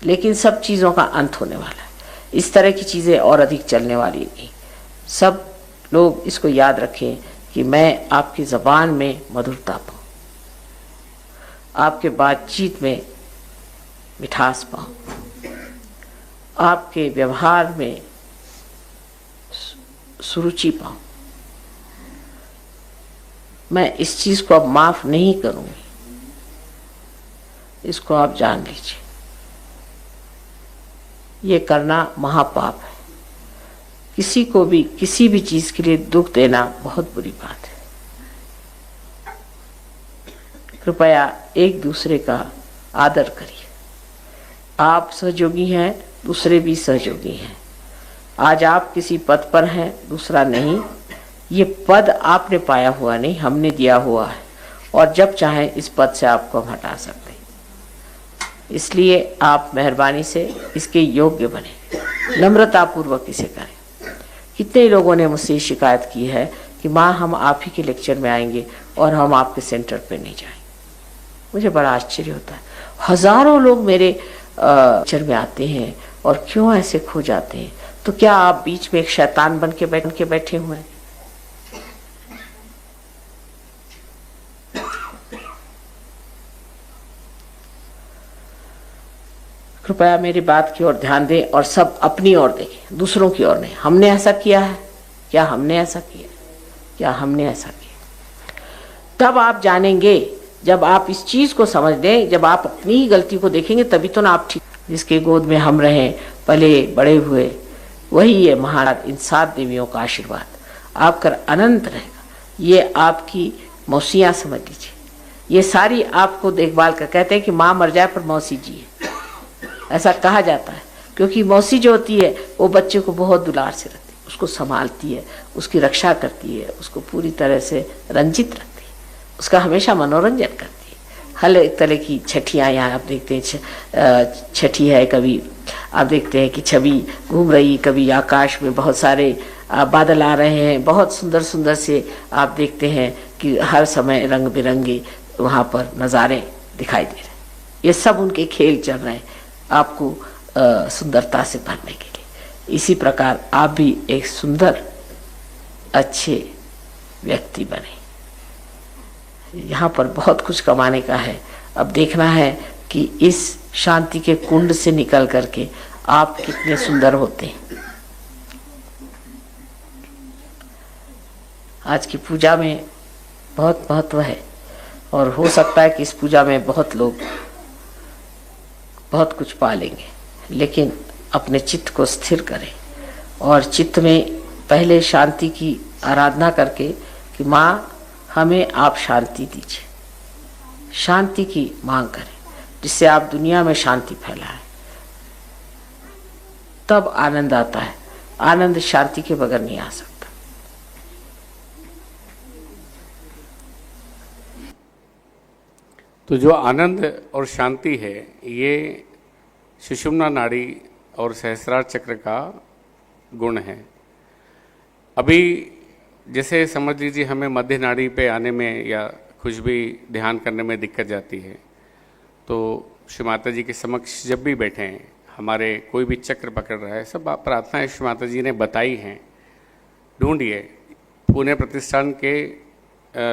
लेकिन सब चीज़ों का अंत होने वाला है, इस तरह की चीज़ें और अधिक चलने वाली नहीं। सब लोग इसको याद रखें कि मैं आपकी ज़बान में मधुरता पाऊँ, आपके बातचीत में मिठास पाऊँ, आपके व्यवहार में सुरुचि पाऊँ। मैं इस चीज़ को अब माफ़ नहीं करूँगी, इसको आप जान लीजिए। ये करना महापाप है। किसी को भी किसी भी चीज़ के लिए दुख देना बहुत बुरी बात है। कृपया एक दूसरे का आदर करिए। आप सहयोगी हैं, दूसरे भी सहयोगी हैं। आज आप किसी पद पर हैं, दूसरा नहीं। ये पद आपने पाया हुआ नहीं, हमने दिया हुआ है, और जब चाहें इस पद से आपको हम हटा सकते हैं। इसलिए आप मेहरबानी से इसके योग्य बने, नम्रतापूर्वक इसे करें। कितने लोगों ने मुझसे शिकायत की है कि माँ हम आप ही के लेक्चर में आएंगे और हम आपके सेंटर पे नहीं जाएंगे। मुझे बड़ा आश्चर्य होता है, हजारों लोग मेरे लेक्चर में आते हैं और क्यों ऐसे खो जाते हैं। तो क्या आप बीच में एक शैतान बन के बैठे हुए हैं? कृपया मेरी बात की ओर ध्यान दें और सब अपनी ओर देखें, दूसरों की ओर नहीं। हमने ऐसा किया है क्या? हमने ऐसा किया क्या? हमने ऐसा किया। तब आप जानेंगे, जब आप इस चीज को समझ लें, जब आप अपनी ही गलती को देखेंगे, तभी तो ना आप ठीक। जिसके गोद में हम रहे, पले बड़े हुए, वही है महाराज। इन 7 देवियों का आशीर्वाद आप कर अनंत रहेगा। ये आपकी मौसियाँ समझ लीजिए, ये सारी आपको देखभाल कर। कहते हैं कि माँ मर जाए पर मौसी जी है, ऐसा कहा जाता है, क्योंकि मौसी जो होती है वो बच्चे को बहुत दुलार से रखती है, उसको संभालती है, उसकी रक्षा करती है, उसको पूरी तरह से रंजित रखती है, उसका हमेशा मनोरंजन करती है। हर एक तरह की छठियाँ यहाँ आप देखते हैं, छठी है, कभी आप देखते हैं कि छवि घूम रही, कभी आकाश में बहुत सारे बादल आ रहे हैं, बहुत सुंदर सुंदर से आप देखते हैं कि हर समय रंग बिरंगे वहाँ पर नज़ारे दिखाई दे रहे हैं। ये सब उनके खेल चल रहे हैं आपको सुंदरता से भरने के लिए। इसी प्रकार आप भी एक सुंदर अच्छे व्यक्ति बने। यहाँ पर बहुत कुछ कमाने का है। अब देखना है कि इस शांति के कुंड से निकल करके आप कितने सुंदर होते हैं। आज की पूजा में बहुत महत्व है और हो सकता है कि इस पूजा में बहुत लोग बहुत कुछ पालेंगे, लेकिन अपने चित्त को स्थिर करें और चित्त में पहले शांति की आराधना करके कि माँ हमें आप शांति दीजिए, शांति की मांग करें, जिससे आप दुनिया में शांति फैलाएं। तब आनंद आता है। आनंद शांति के बगैर नहीं आ सकता। तो जो आनंद और शांति है, ये सुषुम्ना नाड़ी और सहस्रार चक्र का गुण है। अभी जैसे समझ लीजिए हमें मध्य नाड़ी पे आने में या कुछ भी ध्यान करने में दिक्कत जाती है, तो श्री माता जी के समक्ष जब भी बैठे हैं, हमारे कोई भी चक्र पकड़ रहा है, सब प्रार्थनाएं श्री माता जी ने बताई हैं, ढूंढिए। पुणे प्रतिष्ठान के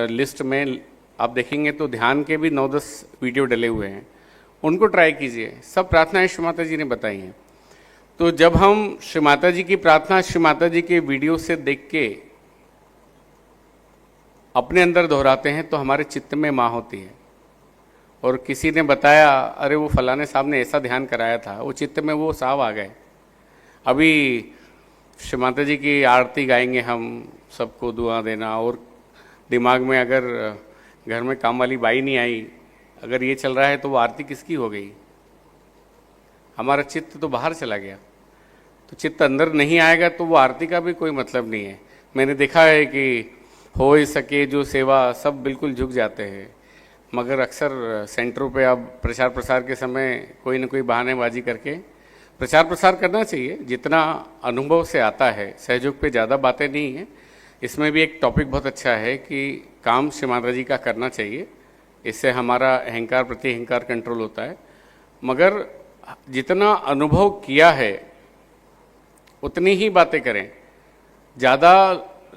लिस्ट में आप देखेंगे तो ध्यान के भी 9-10 वीडियो डले हुए हैं, उनको ट्राई कीजिए। सब प्रार्थनाएं श्री माता जी ने बताई हैं। तो जब हम श्री माता जी की प्रार्थना श्री माता जी के वीडियो से देख के अपने अंदर दोहराते हैं तो हमारे चित्त में माँ होती है। और किसी ने बताया, अरे वो फलाने साहब ने ऐसा ध्यान कराया था, वो चित्त में वो साहब आ गए। अभी श्री माता जी की आरती गाएंगे हम, सबको दुआ देना, और दिमाग में अगर घर में काम वाली बाई नहीं आई, अगर ये चल रहा है तो वो आरती किसकी हो गई? हमारा चित्त तो बाहर चला गया। तो चित्त अंदर नहीं आएगा तो वो आरती का भी कोई मतलब नहीं है। मैंने देखा है कि हो ही सके जो सेवा, सब बिल्कुल झुक जाते हैं, मगर अक्सर सेंटरों पे अब प्रचार प्रसार के समय कोई न कोई बहानेबाजी करके प्रचार प्रसार करना चाहिए, जितना अनुभव से आता है। सहयोग पे ज़्यादा बातें नहीं है। इसमें भी एक टॉपिक बहुत अच्छा है कि काम श्री माता जी का करना चाहिए, इससे हमारा अहंकार प्रति अहंकार कंट्रोल होता है। मगर जितना अनुभव किया है उतनी ही बातें करें। ज़्यादा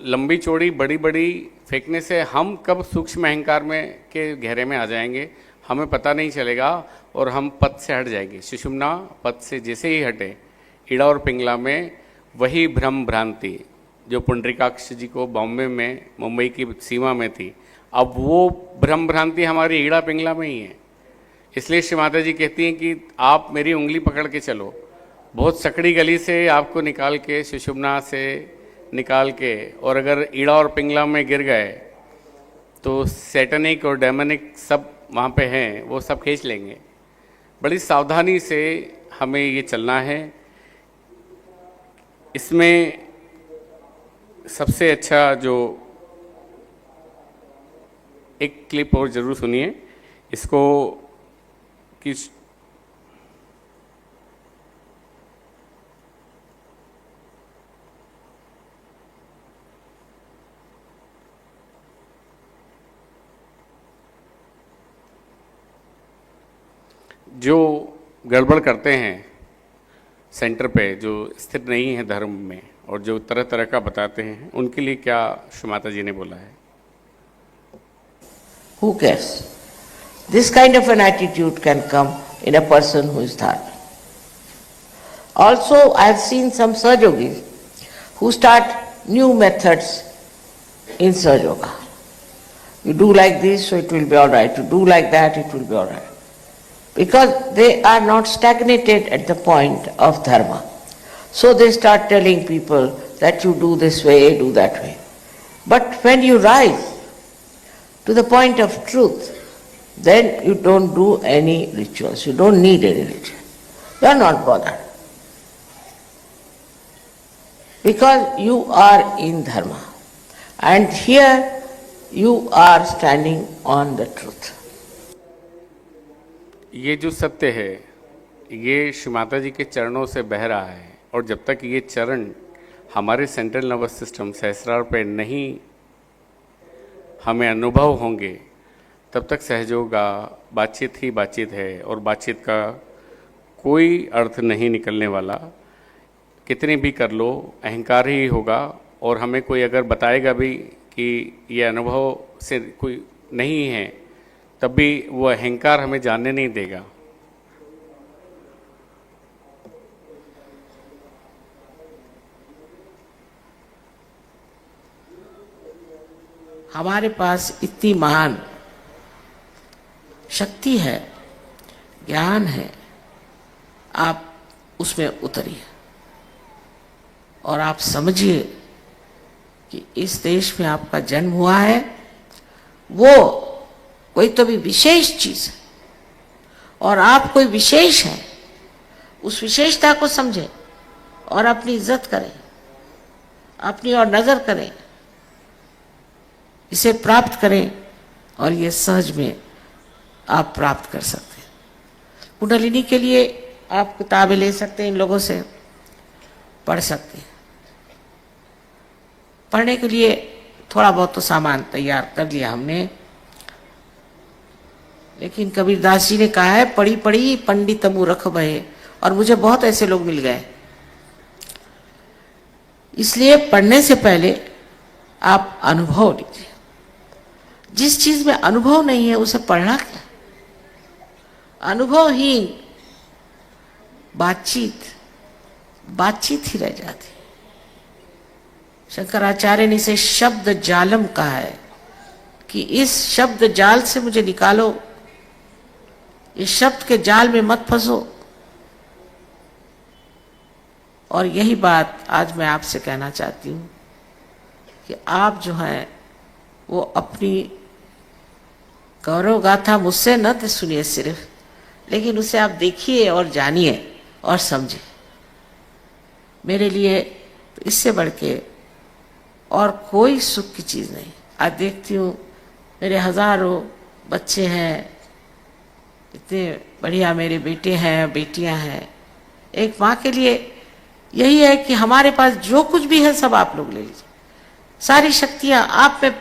लंबी चौड़ी बड़ी बड़ी फेंकने से हम कब सूक्ष्म अहंकार में के गहरे में आ जाएंगे हमें पता नहीं चलेगा, और हम पद से हट जाएंगे। सुषुम्ना पद से जैसे ही हटे, ईड़ा और पिंगला में वही भ्रम भ्रांति जो पुंडरीकाक्ष जी को बॉम्बे में, मुंबई की सीमा में थी, अब वो भ्रम भ्रांति हमारी ईड़ा पिंगला में ही है। इसलिए श्री माता जी कहती हैं कि आप मेरी उंगली पकड़ के चलो, बहुत सकड़ी गली से आपको निकाल के, सुषुम्ना से निकाल के, और अगर ईड़ा और पिंगला में गिर गए तो सैटनिक और डेमनिक सब वहाँ पे हैं, वो सब खींच लेंगे। बड़ी सावधानी से हमें ये चलना है। इसमें सबसे अच्छा जो एक क्लिप और ज़रूर सुनिए इसको, कि जो गड़बड़ करते हैं सेंटर पे, जो स्थिर नहीं है धर्म में और जो तरह तरह का बताते हैं, उनके लिए क्या श्री माता जी ने बोला है? Who cares? This kind of an attitude can come in a person who is dharma. Also, I have seen some Sahaja Yogis who start new methods in Sahaja Yoga. You do like this, so it will be all right. You do like that, it will be all right. Because they are not stagnated at the point of dharma. So they start telling people that you do this way, do that way. But when you rise to the point of truth, then you don't do any rituals. You don't need any ritual. You are not bothered. Because you are in dharma. And here you are standing on the truth. ये जो सत्य है ये श्री माता जी के चरणों से बह रहा है, और जब तक ये चरण हमारे सेंट्रल नर्वस सिस्टम सहस्रार पे नहीं हमें अनुभव होंगे, तब तक सहयोग बातचीत ही बातचीत है, और बातचीत का कोई अर्थ नहीं निकलने वाला। कितनी भी कर लो अहंकार ही होगा, और हमें कोई अगर बताएगा भी कि ये अनुभव से कोई नहीं है, तब भी वो अहंकार हमें जानने नहीं देगा। हमारे पास इतनी महान शक्ति है, ज्ञान है, आप उसमें उतरिए और आप समझिए कि इस देश में आपका जन्म हुआ है, वो कोई तो भी विशेष चीज है और आप कोई विशेष है। उस विशेषता को समझें और अपनी इज्जत करें, अपनी और नजर करें, इसे प्राप्त करें, और ये सहज में आप प्राप्त कर सकते हैं। कुंडलिनी के लिए आप किताबें ले सकते हैं, इन लोगों से पढ़ सकते हैं। पढ़ने के लिए थोड़ा बहुत तो सामान तैयार कर लिया हमने, लेकिन कबीरदास जी ने कहा है पढ़ी पढ़ी पंडित मूर्ख भये, और मुझे बहुत ऐसे लोग मिल गए। इसलिए पढ़ने से पहले आप अनुभव लीजिए। जिस चीज में अनुभव नहीं है उसे पढ़ना क्या? अनुभवहीन बातचीत ही रह जाती। शंकराचार्य ने इसे शब्द जालम कहा है, कि इस शब्द जाल से मुझे निकालो, इस शब्द के जाल में मत फंसो। और यही बात आज मैं आपसे कहना चाहती हूँ कि आप जो हैं वो अपनी गौरव गाथा मुझसे न सुनिए सिर्फ, लेकिन उसे आप देखिए और जानिए और समझिए। मेरे लिए तो इससे बढ़ के और कोई सुख की चीज़ नहीं। आज देखती हूँ मेरे हजारों बच्चे हैं, इतने बढ़िया मेरे बेटे हैं, बेटियां हैं। एक माँ के लिए यही है कि हमारे पास जो कुछ भी है सब आप लोग ले लीजिए, सारी शक्तियां आप में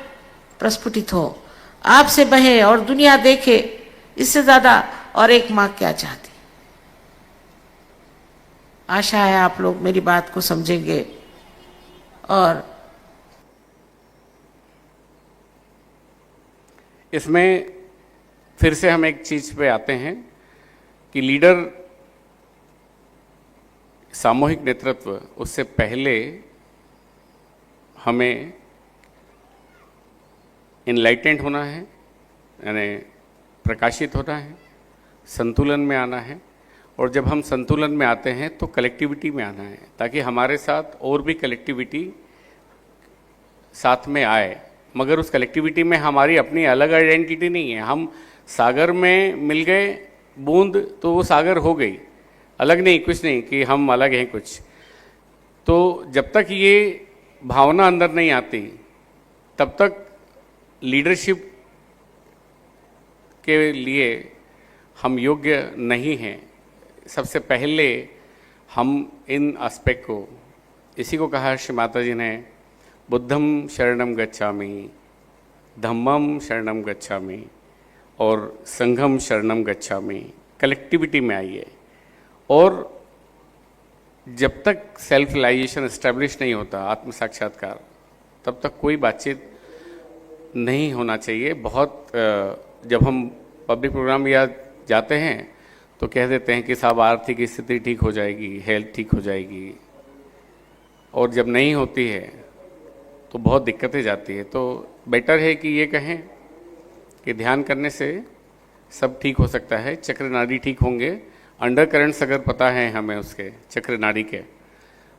प्रस्फुटित हो, आपसे बहे और दुनिया देखे। इससे ज्यादा और एक माँ क्या चाहती। आशा है आप लोग मेरी बात को समझेंगे। और इसमें फिर से हम एक चीज पे आते हैं कि लीडर, सामूहिक नेतृत्व, उससे पहले हमें इनलाइटेंड होना है, यानी प्रकाशित होना है, संतुलन में आना है। और जब हम संतुलन में आते हैं तो कलेक्टिविटी में आना है, ताकि हमारे साथ और भी कलेक्टिविटी साथ में आए। मगर उस कलेक्टिविटी में हमारी अपनी अलग आइडेंटिटी नहीं है। हम सागर में मिल गए बूंद तो वो सागर हो गई, अलग नहीं, कुछ नहीं कि हम अलग हैं कुछ। तो जब तक ये भावना अंदर नहीं आती तब तक लीडरशिप के लिए हम योग्य नहीं हैं। सबसे पहले हम इन एस्पेक्ट को, इसी को कहा श्री माता जी ने, बुद्धम शरणम गच्छामि, धम्मम शरणम गच्छामि और संघम शरणम गच्छामि। कलेक्टिविटी में आइए। और जब तक सेल्फ रियलाइजेशन एस्टेब्लिश नहीं होता, आत्म साक्षात्कार, तब तक कोई बातचीत नहीं होना चाहिए। बहुत जब हम पब्लिक प्रोग्राम या जाते हैं तो कह देते हैं कि साहब आर्थिक स्थिति ठीक हो जाएगी, हेल्थ ठीक हो जाएगी, और जब नहीं होती है तो बहुत दिक्कतें जाती है। तो बेटर है कि ये कहें कि ध्यान करने से सब ठीक हो सकता है, चक्र नाड़ी ठीक होंगे, अंडर करंट्स अगर पता है हमें उसके चक्र नाड़ी के।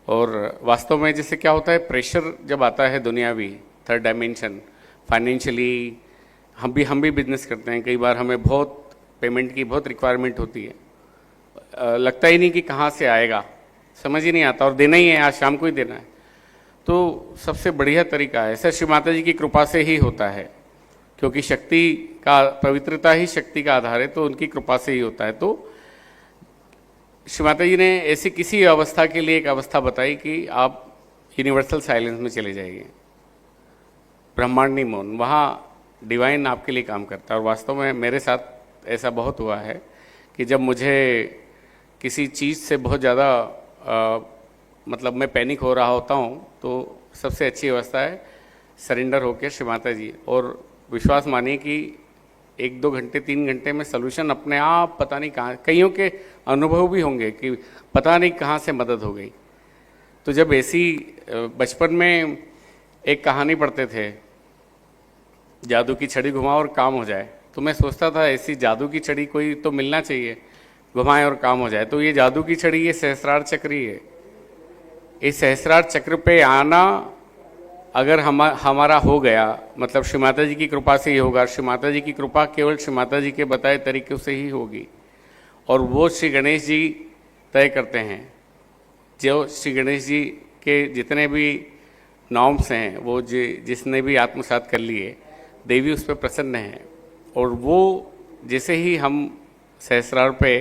और वास्तव में जैसे क्या होता है, प्रेशर जब आता है दुनियावी, थर्ड डायमेंशन, फाइनेंशियली, हम भी बिजनेस करते हैं, कई बार हमें बहुत पेमेंट की बहुत रिक्वायरमेंट होती है, लगता ही नहीं कि कहाँ से आएगा, समझ ही नहीं आता, और देना ही है, आज शाम को ही देना है। तो सबसे बढ़िया तरीका है, ऐसा श्री माता जी की कृपा से ही होता है, क्योंकि शक्ति का, पवित्रता ही शक्ति का आधार है, तो उनकी कृपा से ही होता है। तो श्री माता जी ने ऐसी किसी अवस्था के लिए एक अवस्था बताई कि आप यूनिवर्सल साइलेंस में चले जाइए, ब्रह्मांडी मौन, वहाँ डिवाइन आपके लिए काम करता है। और वास्तव में मेरे साथ ऐसा बहुत हुआ है कि जब मुझे किसी चीज़ से बहुत ज़्यादा मतलब मैं पैनिक हो रहा होता हूँ, तो सबसे अच्छी अवस्था है सरेंडर होकर श्री माता जी। और विश्वास मानिए कि 1-2 घंटे 3 घंटे में सलूशन अपने आप, पता नहीं कहाँ, कईयों के अनुभव भी होंगे कि पता नहीं कहाँ से मदद हो गई। तो जब ऐसी बचपन में एक कहानी पढ़ते थे, जादू की छड़ी घुमाओ और काम हो जाए, तो मैं सोचता था ऐसी जादू की छड़ी कोई तो मिलना चाहिए, घुमाए और काम हो जाए। तो ये जादू की छड़ी, ये सहस्रार चक्र ही है। इस सहस्रार चक्र पे आना अगर हमारा हो गया, मतलब श्री माता जी की कृपा से ही होगा। श्री माता जी की कृपा केवल श्री माता जी के बताए तरीक़ों से ही होगी, और वो श्री गणेश जी तय करते हैं। जो श्री गणेश जी के जितने भी नॉर्म्स हैं, वो जिसने भी आत्मसात कर लिए, देवी उस पर प्रसन्न है। और वो जैसे ही हम सहस्रार पे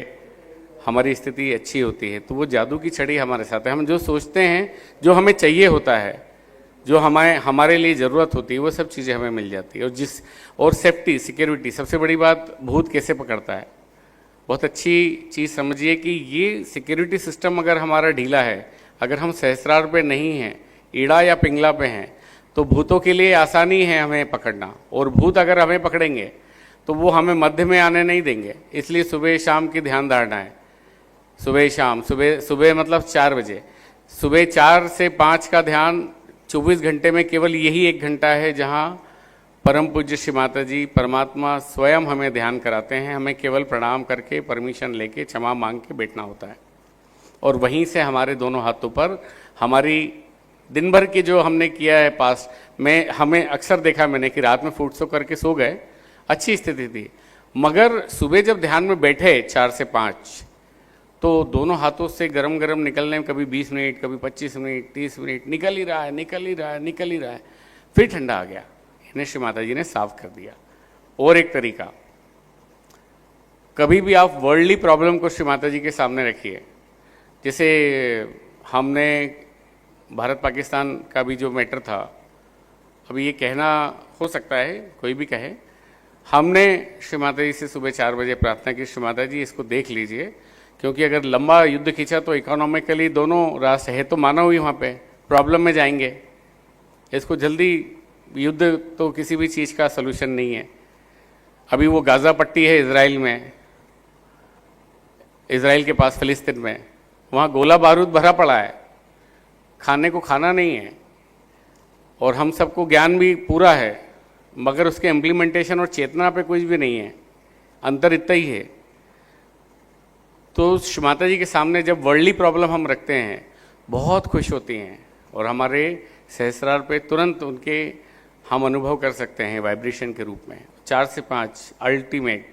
हमारी स्थिति अच्छी होती है, तो वो जादू की छड़ी हमारे साथ है। हम जो सोचते हैं, जो हमें चाहिए होता है, जो हमारे लिए ज़रूरत होती है, वो सब चीज़ें हमें मिल जाती है। और सेफ्टी, सिक्योरिटी, सबसे बड़ी बात, भूत कैसे पकड़ता है। बहुत अच्छी चीज़ समझिए कि ये सिक्योरिटी सिस्टम अगर हमारा ढीला है, अगर हम सहस्रार पे नहीं हैं, ईड़ा या पिंगला पे हैं, तो भूतों के लिए आसानी है हमें पकड़ना। और भूत अगर हमें पकड़ेंगे तो वो हमें मध्य में आने नहीं देंगे। इसलिए सुबह शाम की ध्यान धारणा है, सुबह शाम, सुबह मतलब 4 बजे, सुबह 4 से 5 का ध्यान 24 घंटे में केवल यही 1 घंटा है जहाँ परम पूज्य श्री माता जी परमात्मा स्वयं हमें ध्यान कराते हैं, हमें केवल प्रणाम करके परमिशन लेके क्षमा मांग के बैठना होता है, और वहीं से हमारे दोनों हाथों पर हमारी दिन भर की जो हमने किया है पास्ट में, हमें अक्सर देखा मैंने कि रात में फूट सो करके सो गए, अच्छी स्थिति थी, मगर सुबह जब ध्यान में बैठे 4 से 5 तो दोनों हाथों से गरम गरम निकलने में कभी 20 मिनट, कभी 25 मिनट, 30 मिनट निकल ही रहा है, फिर ठंडा आ गया। इन्हें श्री माता जी ने साफ कर दिया। और एक तरीका, कभी भी आप वर्ल्डली प्रॉब्लम को श्री माता जी के सामने रखिए। जैसे हमने भारत पाकिस्तान का भी जो मैटर था, अभी ये कहना हो सकता है कोई भी कहे, हमने श्री माता जी से सुबह 4 बजे प्रार्थना की, श्री माता जी इसको देख लीजिए, क्योंकि अगर लंबा युद्ध खींचा तो इकोनॉमिकली दोनों राष्ट्र है तो मानव ही वहाँ पे प्रॉब्लम में जाएंगे। इसको जल्दी, युद्ध तो किसी भी चीज़ का सलूशन नहीं है। अभी वो गाज़ा पट्टी है इजराइल में, इजराइल के पास फिलिस्तीन में, वहाँ गोला बारूद भरा पड़ा है, खाने को खाना नहीं है, और हम सबको ज्ञान भी पूरा है, मगर उसके इम्प्लीमेंटेशन और चेतना पे कुछ भी नहीं है। अंतर इतना ही है। तो श्री माता जी के सामने जब वर्ल्डली प्रॉब्लम हम रखते हैं, बहुत खुश होती हैं, और हमारे सहस्रार पे तुरंत उनके हम अनुभव कर सकते हैं वाइब्रेशन के रूप में। 4 से 5 अल्टीमेट,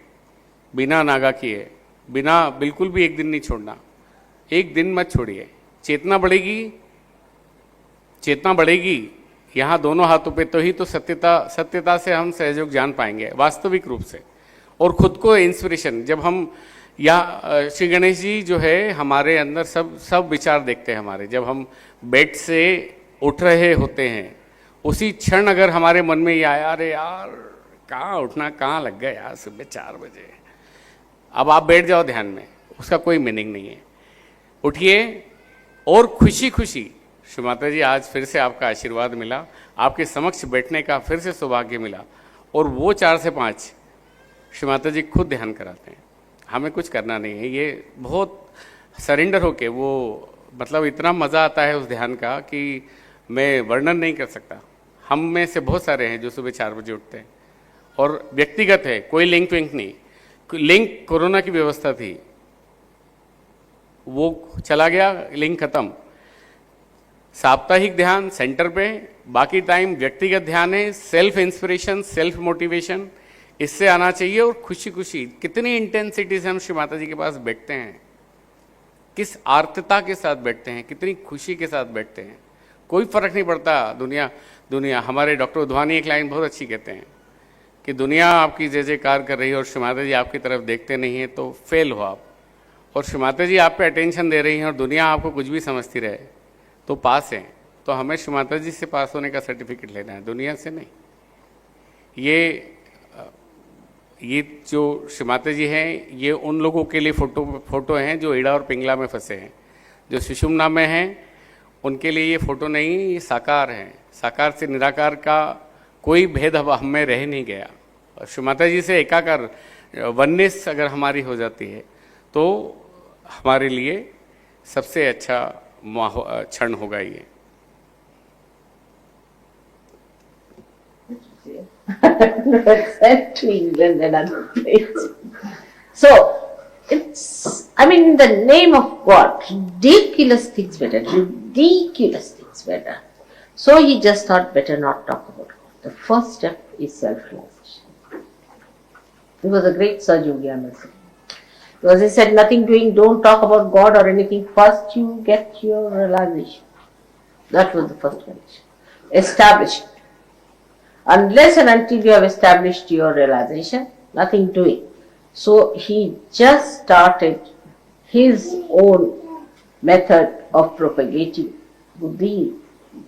बिना नागा किए, बिना बिल्कुल भी एक दिन नहीं छोड़ना, एक दिन मत छोड़िए। चेतना बढ़ेगी यहाँ दोनों हाथों पे, तो ही तो सत्यता से हम सहयोग जान पाएंगे वास्तविक रूप से। और खुद को इंस्पिरेशन, जब हम या श्री गणेश जी जो है हमारे अंदर सब विचार देखते हैं हमारे, जब हम बेड से उठ रहे होते हैं उसी क्षण अगर हमारे मन में ये आया, अरे यार कहाँ उठना, कहाँ लग गया यार सुबह 4 बजे, अब आप बैठ जाओ ध्यान में, उसका कोई मीनिंग नहीं है। उठिए और खुशी खुशी, श्री माता जी आज फिर से आपका आशीर्वाद मिला, आपके समक्ष बैठने का फिर से सौभाग्य मिला, और वो 4 से 5 श्री माता जी खुद ध्यान कराते हैं, हमें कुछ करना नहीं है। ये बहुत सरेंडर होके, वो मतलब इतना मज़ा आता है उस ध्यान का कि मैं वर्णन नहीं कर सकता। हम में से बहुत सारे हैं जो सुबह 4 बजे उठते हैं, और व्यक्तिगत है, कोई लिंक विंक नहीं। लिंक कोरोना की व्यवस्था थी, वो चला गया, लिंक खत्म। साप्ताहिक ध्यान सेंटर पे, बाकी टाइम व्यक्तिगत ध्यान है, सेल्फ इंस्पिरेशन, सेल्फ मोटिवेशन, इससे आना चाहिए। और खुशी खुशी, कितनी इंटेंसिटी से हम श्री माता जी के पास बैठते हैं, किस आर्तता के साथ बैठते हैं, कितनी खुशी के साथ बैठते हैं, कोई फर्क नहीं पड़ता। दुनिया हमारे डॉक्टर उद्वानी एक लाइन बहुत अच्छी कहते हैं कि दुनिया आपकी जय जयकार कर रही है और श्री माता जी आपकी तरफ देखते नहीं है तो फेल हो आप, और श्री माता जी आप पे अटेंशन दे रही हैं और दुनिया आपको कुछ भी समझती रहे तो पास हैं। तो हमें श्री माता जी से पास होने का सर्टिफिकेट लेना है, दुनिया से नहीं। ये जो श्री माता जी हैं, ये उन लोगों के लिए फोटो हैं जो ईड़ा और पिंगला में फंसे हैं, जो सुषुम्ना में हैं, उनके लिए ये फोटो नहीं, ये साकार हैं। साकार से निराकार का कोई भेद अब हम में रह नहीं गया। और श्री माता जी से एकाकार वननेस अगर हमारी हो जाती है तो हमारे लिए सबसे अच्छा क्षण होगा ये। Sent to England and other places. So, it's, I mean, in the name of God, ridiculous things were done. So he just thought better not talk about God. The first step is self-realization. He was a great Sir Yogi Amar. Because he said nothing doing, don't talk about God or anything, first you get your realization. That was the first condition. Establish. Unless and until you have established your realization, nothing doing. So he just started his own method of propagating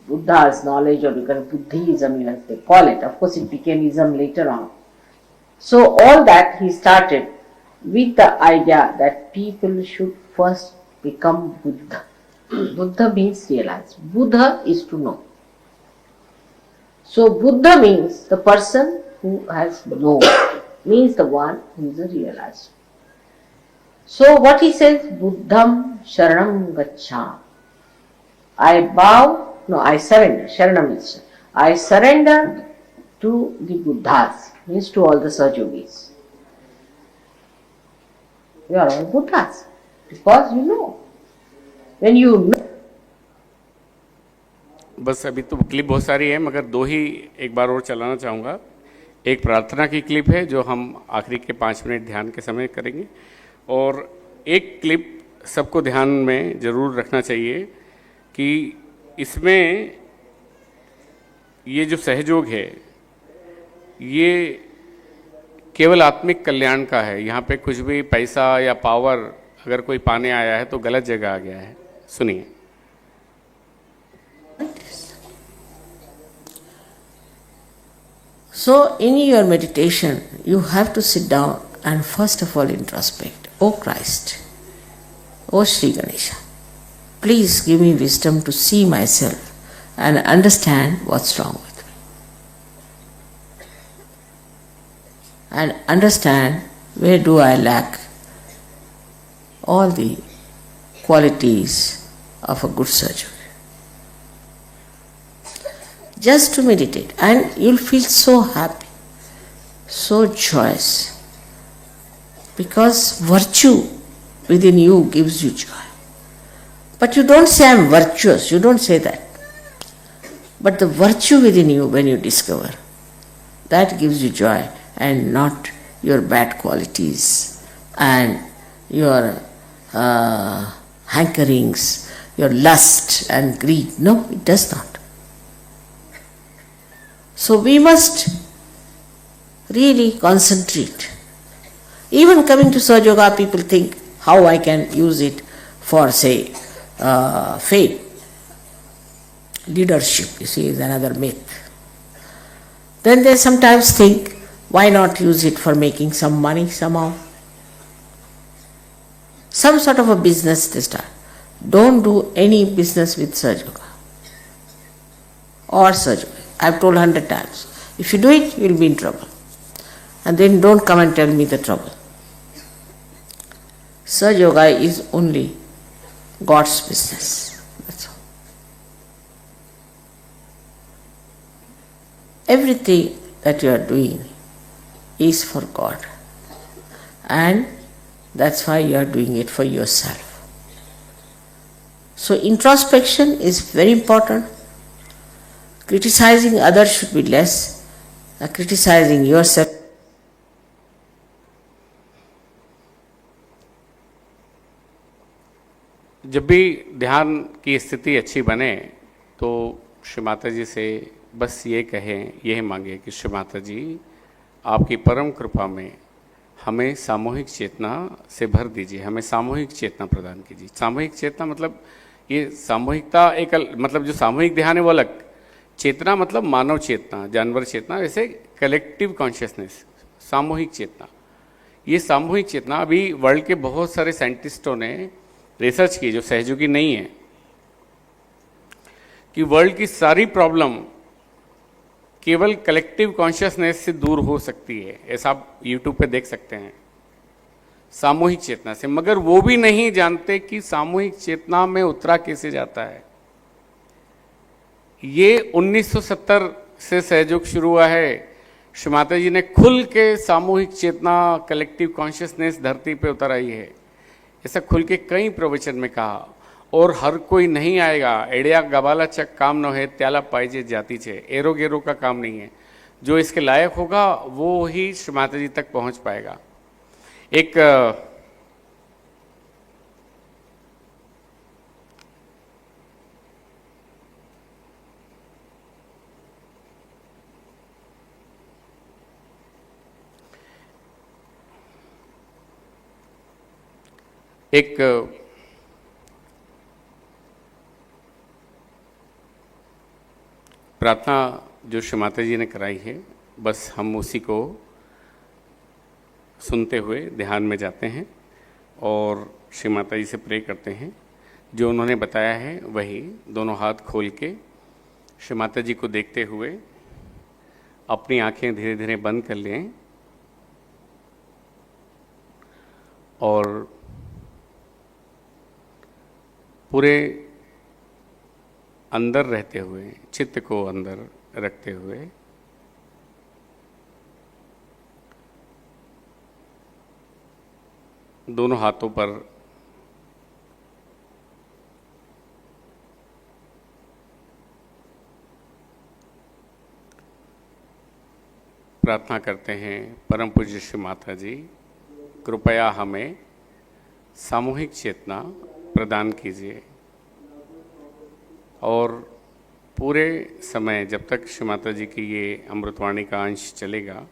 Buddha's knowledge, or you can Buddhism as they call it. Of course it became ism later on. So all that he started with the idea that people should first become Buddha. Buddha means realize. Buddha is to know. So Buddha means the person who has known, means the one who is a realizer. So what he says, Buddham Sharanam Gacchami. I surrender. Sharanam means I surrender to the Buddhas, means to all the Sahaja-yogis. You are all Buddhas because you know. When you know, बस अभी तो clip बहुत सारी है, मगर दो ही एक बार और चलाना चाहूँगा। एक प्रार्थना की क्लिप है जो हम आखिरी के 5 मिनट ध्यान के समय करेंगे, और एक क्लिप सबको ध्यान में ज़रूर रखना चाहिए कि इसमें ये जो सहयोग है ये केवल आत्मिक कल्याण का है। यहाँ पे कुछ भी पैसा या पावर अगर कोई पाने आया है तो गलत जगह आ गया है। सुनिए। so in your meditation, you have to sit down and first of all introspect. O Christ, O Sri Ganesha, please give me wisdom to see myself and understand what's wrong with me. And understand where do I lack all the qualities of a good surgeon. Just to meditate, and you'll feel so happy, so joyous, because virtue within you gives you joy. But you don't say I'm virtuous, you don't say that. But the virtue within you, when you discover, that gives you joy, and not your bad qualities and your hankerings, your lust and greed. No, it does not. So we must really concentrate. Even coming to Sahaja Yoga, people think how I can use it for, say, fame. Leadership, you see, is another myth. Then they sometimes think, why not use it for making some money somehow? Some sort of a business they start. Don't do any business with Sahaja Yoga or Sahaja Yoga. I've told 100 times. If you do it, you'll be in trouble. And then don't come and tell me the trouble. Sahaja Yoga is only God's business. That's all. Everything that you are doing is for God. And that's why you are doing it for yourself. So introspection is very important. Criticizing others should be less. Criticizing yourself. जब भी ध्यान की स्थिति अच्छी बने तो श्री माता जी से बस ये कहें, यह मांगे कि श्री माता जी आपकी परम कृपा में हमें सामूहिक चेतना से भर दीजिए, हमें सामूहिक चेतना प्रदान कीजिए। सामूहिक चेतना मतलब ये सामूहिकता एक मतलब जो सामूहिक ध्यान है वो अलग, चेतना मतलब मानव चेतना, जानवर चेतना, वैसे कलेक्टिव कॉन्शियसनेस, सामूहिक चेतना। ये सामूहिक चेतना अभी वर्ल्ड के बहुत सारे साइंटिस्टों ने रिसर्च की जो सहयोगी नहीं है, कि वर्ल्ड की सारी प्रॉब्लम केवल कलेक्टिव कॉन्शियसनेस से दूर हो सकती है। ऐसा आप यूट्यूब पे देख सकते हैं, सामूहिक चेतना से। मगर वो भी नहीं जानते कि सामूहिक चेतना में उतरा कैसे जाता है। ये 1970 से सहयोग शुरू हुआ है। श्री माता जी ने खुल के सामूहिक चेतना, कलेक्टिव कॉन्शियसनेस धरती पे उतर आई है, ऐसा खुल के कई प्रवचन में कहा। और हर कोई नहीं आएगा। एड़िया गबाला चक काम न है, त्याला पाइजे जाति छे, एरो गेरो का काम नहीं है। जो इसके लायक होगा वो ही श्री माता जी तक पहुंच पाएगा। एक प्रार्थना जो श्री माता जी ने कराई है, बस हम उसी को सुनते हुए ध्यान में जाते हैं और श्री माता जी से प्रे करते हैं। जो उन्होंने बताया है वही दोनों हाथ खोल के श्री माता जी को देखते हुए अपनी आंखें धीरे धीरे बंद कर लें और पूरे अंदर रहते हुए, चित्त को अंदर रखते हुए दोनों हाथों पर प्रार्थना करते हैं, परम पूज्य श्री माता जी कृपया हमें सामूहिक चेतना प्रदान कीजिए और पूरे समय जब तक श्री माता जी की ये अमृतवाणी का अंश चलेगा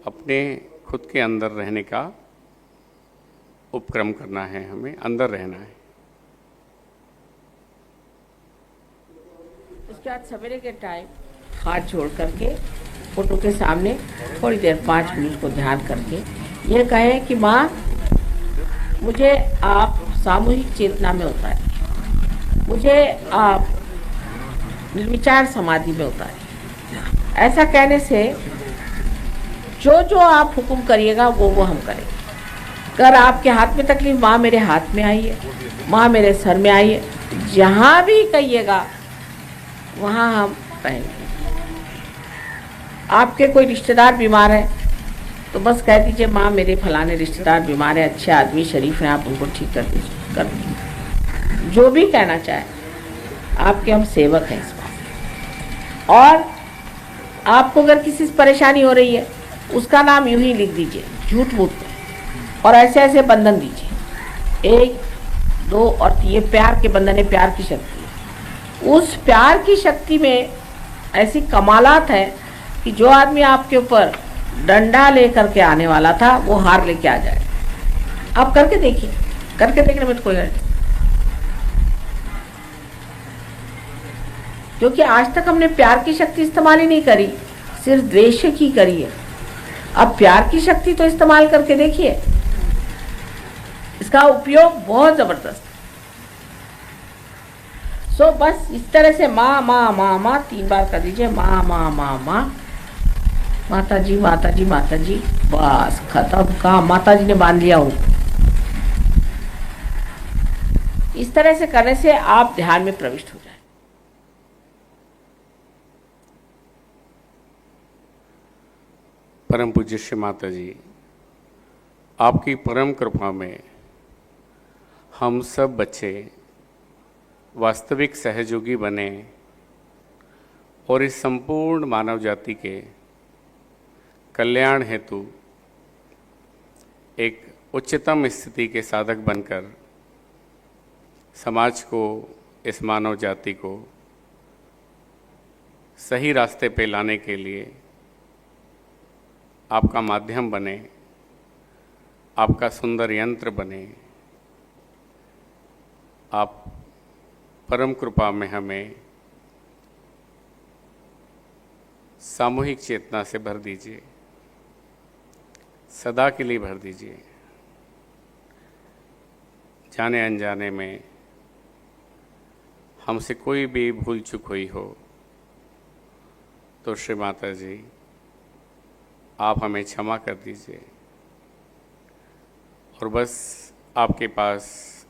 अपने खुद के अंदर रहने का उपक्रम करना है, हमें अंदर रहना है। उसके बाद सवेरे के टाइम हाथ जोड़ करके फोटो के सामने थोड़ी देर 5 मिनट को ध्यान करके ये कहें कि माँ मुझे आप सामूहिक चेतना में उतारें, मुझे आप निर्विचार समाधि में उतारें। ऐसा कहने से जो जो आप हुक्म करिएगा वो हम करेंगे। अगर आपके हाथ में तकलीफ, माँ मेरे हाथ में आई है, माँ मेरे सर में आई है, जहाँ भी कहिएगा वहाँ हम रहेंगे। आपके कोई रिश्तेदार बीमार है तो बस कह दीजिए माँ मेरे फलाने रिश्तेदार बीमार है, अच्छे आदमी शरीफ हैं, आप उनको ठीक कर दीजिए, कर दीजिए। जो भी कहना चाहे, आपके हम सेवक हैं इस बात। और आपको अगर किसी से परेशानी हो रही है उसका नाम यूं ही लिख दीजिए झूठ मूठ में, और ऐसे ऐसे बंधन दीजिए 1, 2 और 3। ये प्यार के बंधन है, प्यार की शक्ति है। उस प्यार की शक्ति में ऐसी कमालात है कि जो आदमी आपके ऊपर डंडा लेकर के आने वाला था वो हार लेके आ जाए। आप करके देखिए, करके देखने में तो कोई हर्ज नहीं, क्योंकि आज तक हमने प्यार की शक्ति इस्तेमाल ही नहीं करी, सिर्फ द्वेष की करी है। अब प्यार की शक्ति तो इस्तेमाल करके देखिए, इसका उपयोग बहुत जबरदस्त। सो बस इस तरह से माँ माँ माँ माँ 3 बार कर दीजिए, माँ माँ माँ माँ, माता जी माता जी माता जी, बस खत्म काम, माता जी ने बांध लिया हूँ। इस तरह से करने से आप ध्यान में प्रविष्ट हो जाए। परम पूज्य श्री माता जी, आपकी परम कृपा में हम सब बच्चे वास्तविक सहयोगी बने और इस संपूर्ण मानव जाति के कल्याण हेतु एक उच्चतम स्थिति के साधक बनकर समाज को, इस मानव जाति को सही रास्ते पे लाने के लिए आपका माध्यम बने, आपका सुंदर यंत्र बने। आप परम कृपा में हमें सामूहिक चेतना से भर दीजिए, सदा के लिए भर दीजिए। जाने अनजाने में हमसे कोई भी भूल चूक हुई हो तो श्री माता जी आप हमें क्षमा कर दीजिए और बस आपके पास,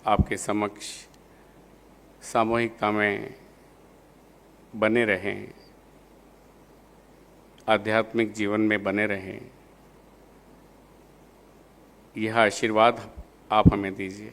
आपके समक्ष सामूहिकता में बने रहें, आध्यात्मिक जीवन में बने रहें। यह आशीर्वाद आप हमें दीजिए।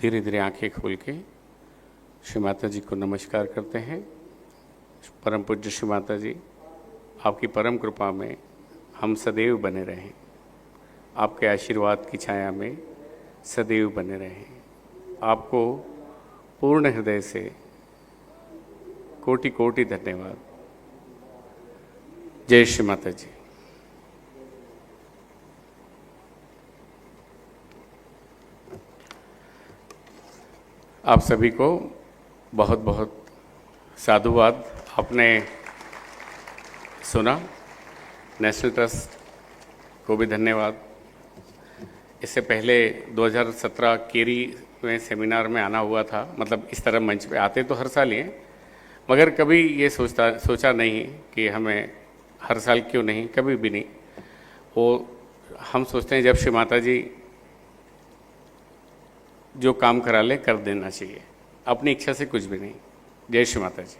धीरे धीरे आंखें खोल के श्री माता जी को नमस्कार करते हैं। परम पूज्य श्री माता जी, आपकी परम कृपा में हम सदैव बने रहें, आपके आशीर्वाद की छाया में सदैव बने रहें। आपको पूर्ण हृदय से कोटि कोटि धन्यवाद। जय श्री माता जी। आप सभी को बहुत बहुत साधुवाद आपने सुना। नेशनल ट्रस्ट को भी धन्यवाद। इससे पहले 2017 केरी में सेमिनार में आना हुआ था, मतलब इस तरह मंच पे आते तो हर साल ही हैं, मगर कभी ये सोचा नहीं कि हमें हर साल क्यों नहीं, कभी भी नहीं। वो हम सोचते हैं जब श्री माता जी जो काम करा ले कर देना चाहिए, अपनी इच्छा से कुछ भी नहीं। जय श्री माता जी।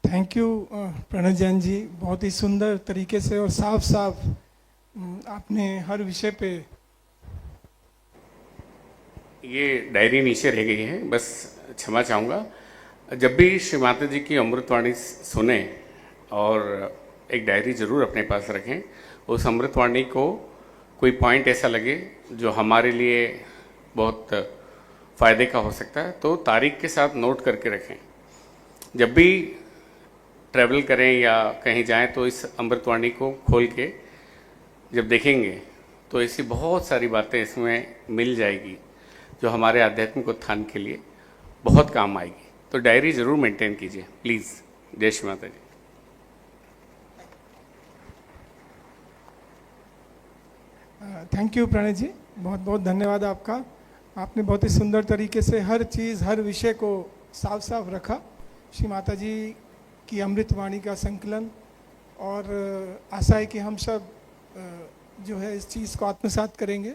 थैंक यू प्रणय जैन जी, बहुत ही सुंदर तरीके से और साफ साफ आपने हर विषय पे। ये डायरी नीचे रह गई है, बस क्षमा चाहूँगा। जब भी श्री माता जी की अमृतवाणी सुने और एक डायरी ज़रूर अपने पास रखें। उस अमृतवाणी को कोई पॉइंट ऐसा लगे जो हमारे लिए बहुत फ़ायदे का हो सकता है तो तारीख के साथ नोट करके रखें। जब भी ट्रैवल करें या कहीं जाएं तो इस अमृतवाणी को खोल के जब देखेंगे तो ऐसी बहुत सारी बातें इसमें मिल जाएगी जो हमारे आध्यात्मिक उत्थान के लिए बहुत काम आएगी। तो डायरी ज़रूर मेंटेन कीजिए प्लीज़। जय श्री माता जी। थैंक यू प्रणय जी, बहुत बहुत धन्यवाद आपका। आपने बहुत ही सुंदर तरीके से हर चीज़, हर विषय को साफ साफ रखा। श्री माता जी की अमृतवाणी का संकलन, और आशा है कि हम सब जो है इस चीज़ को आत्मसात करेंगे।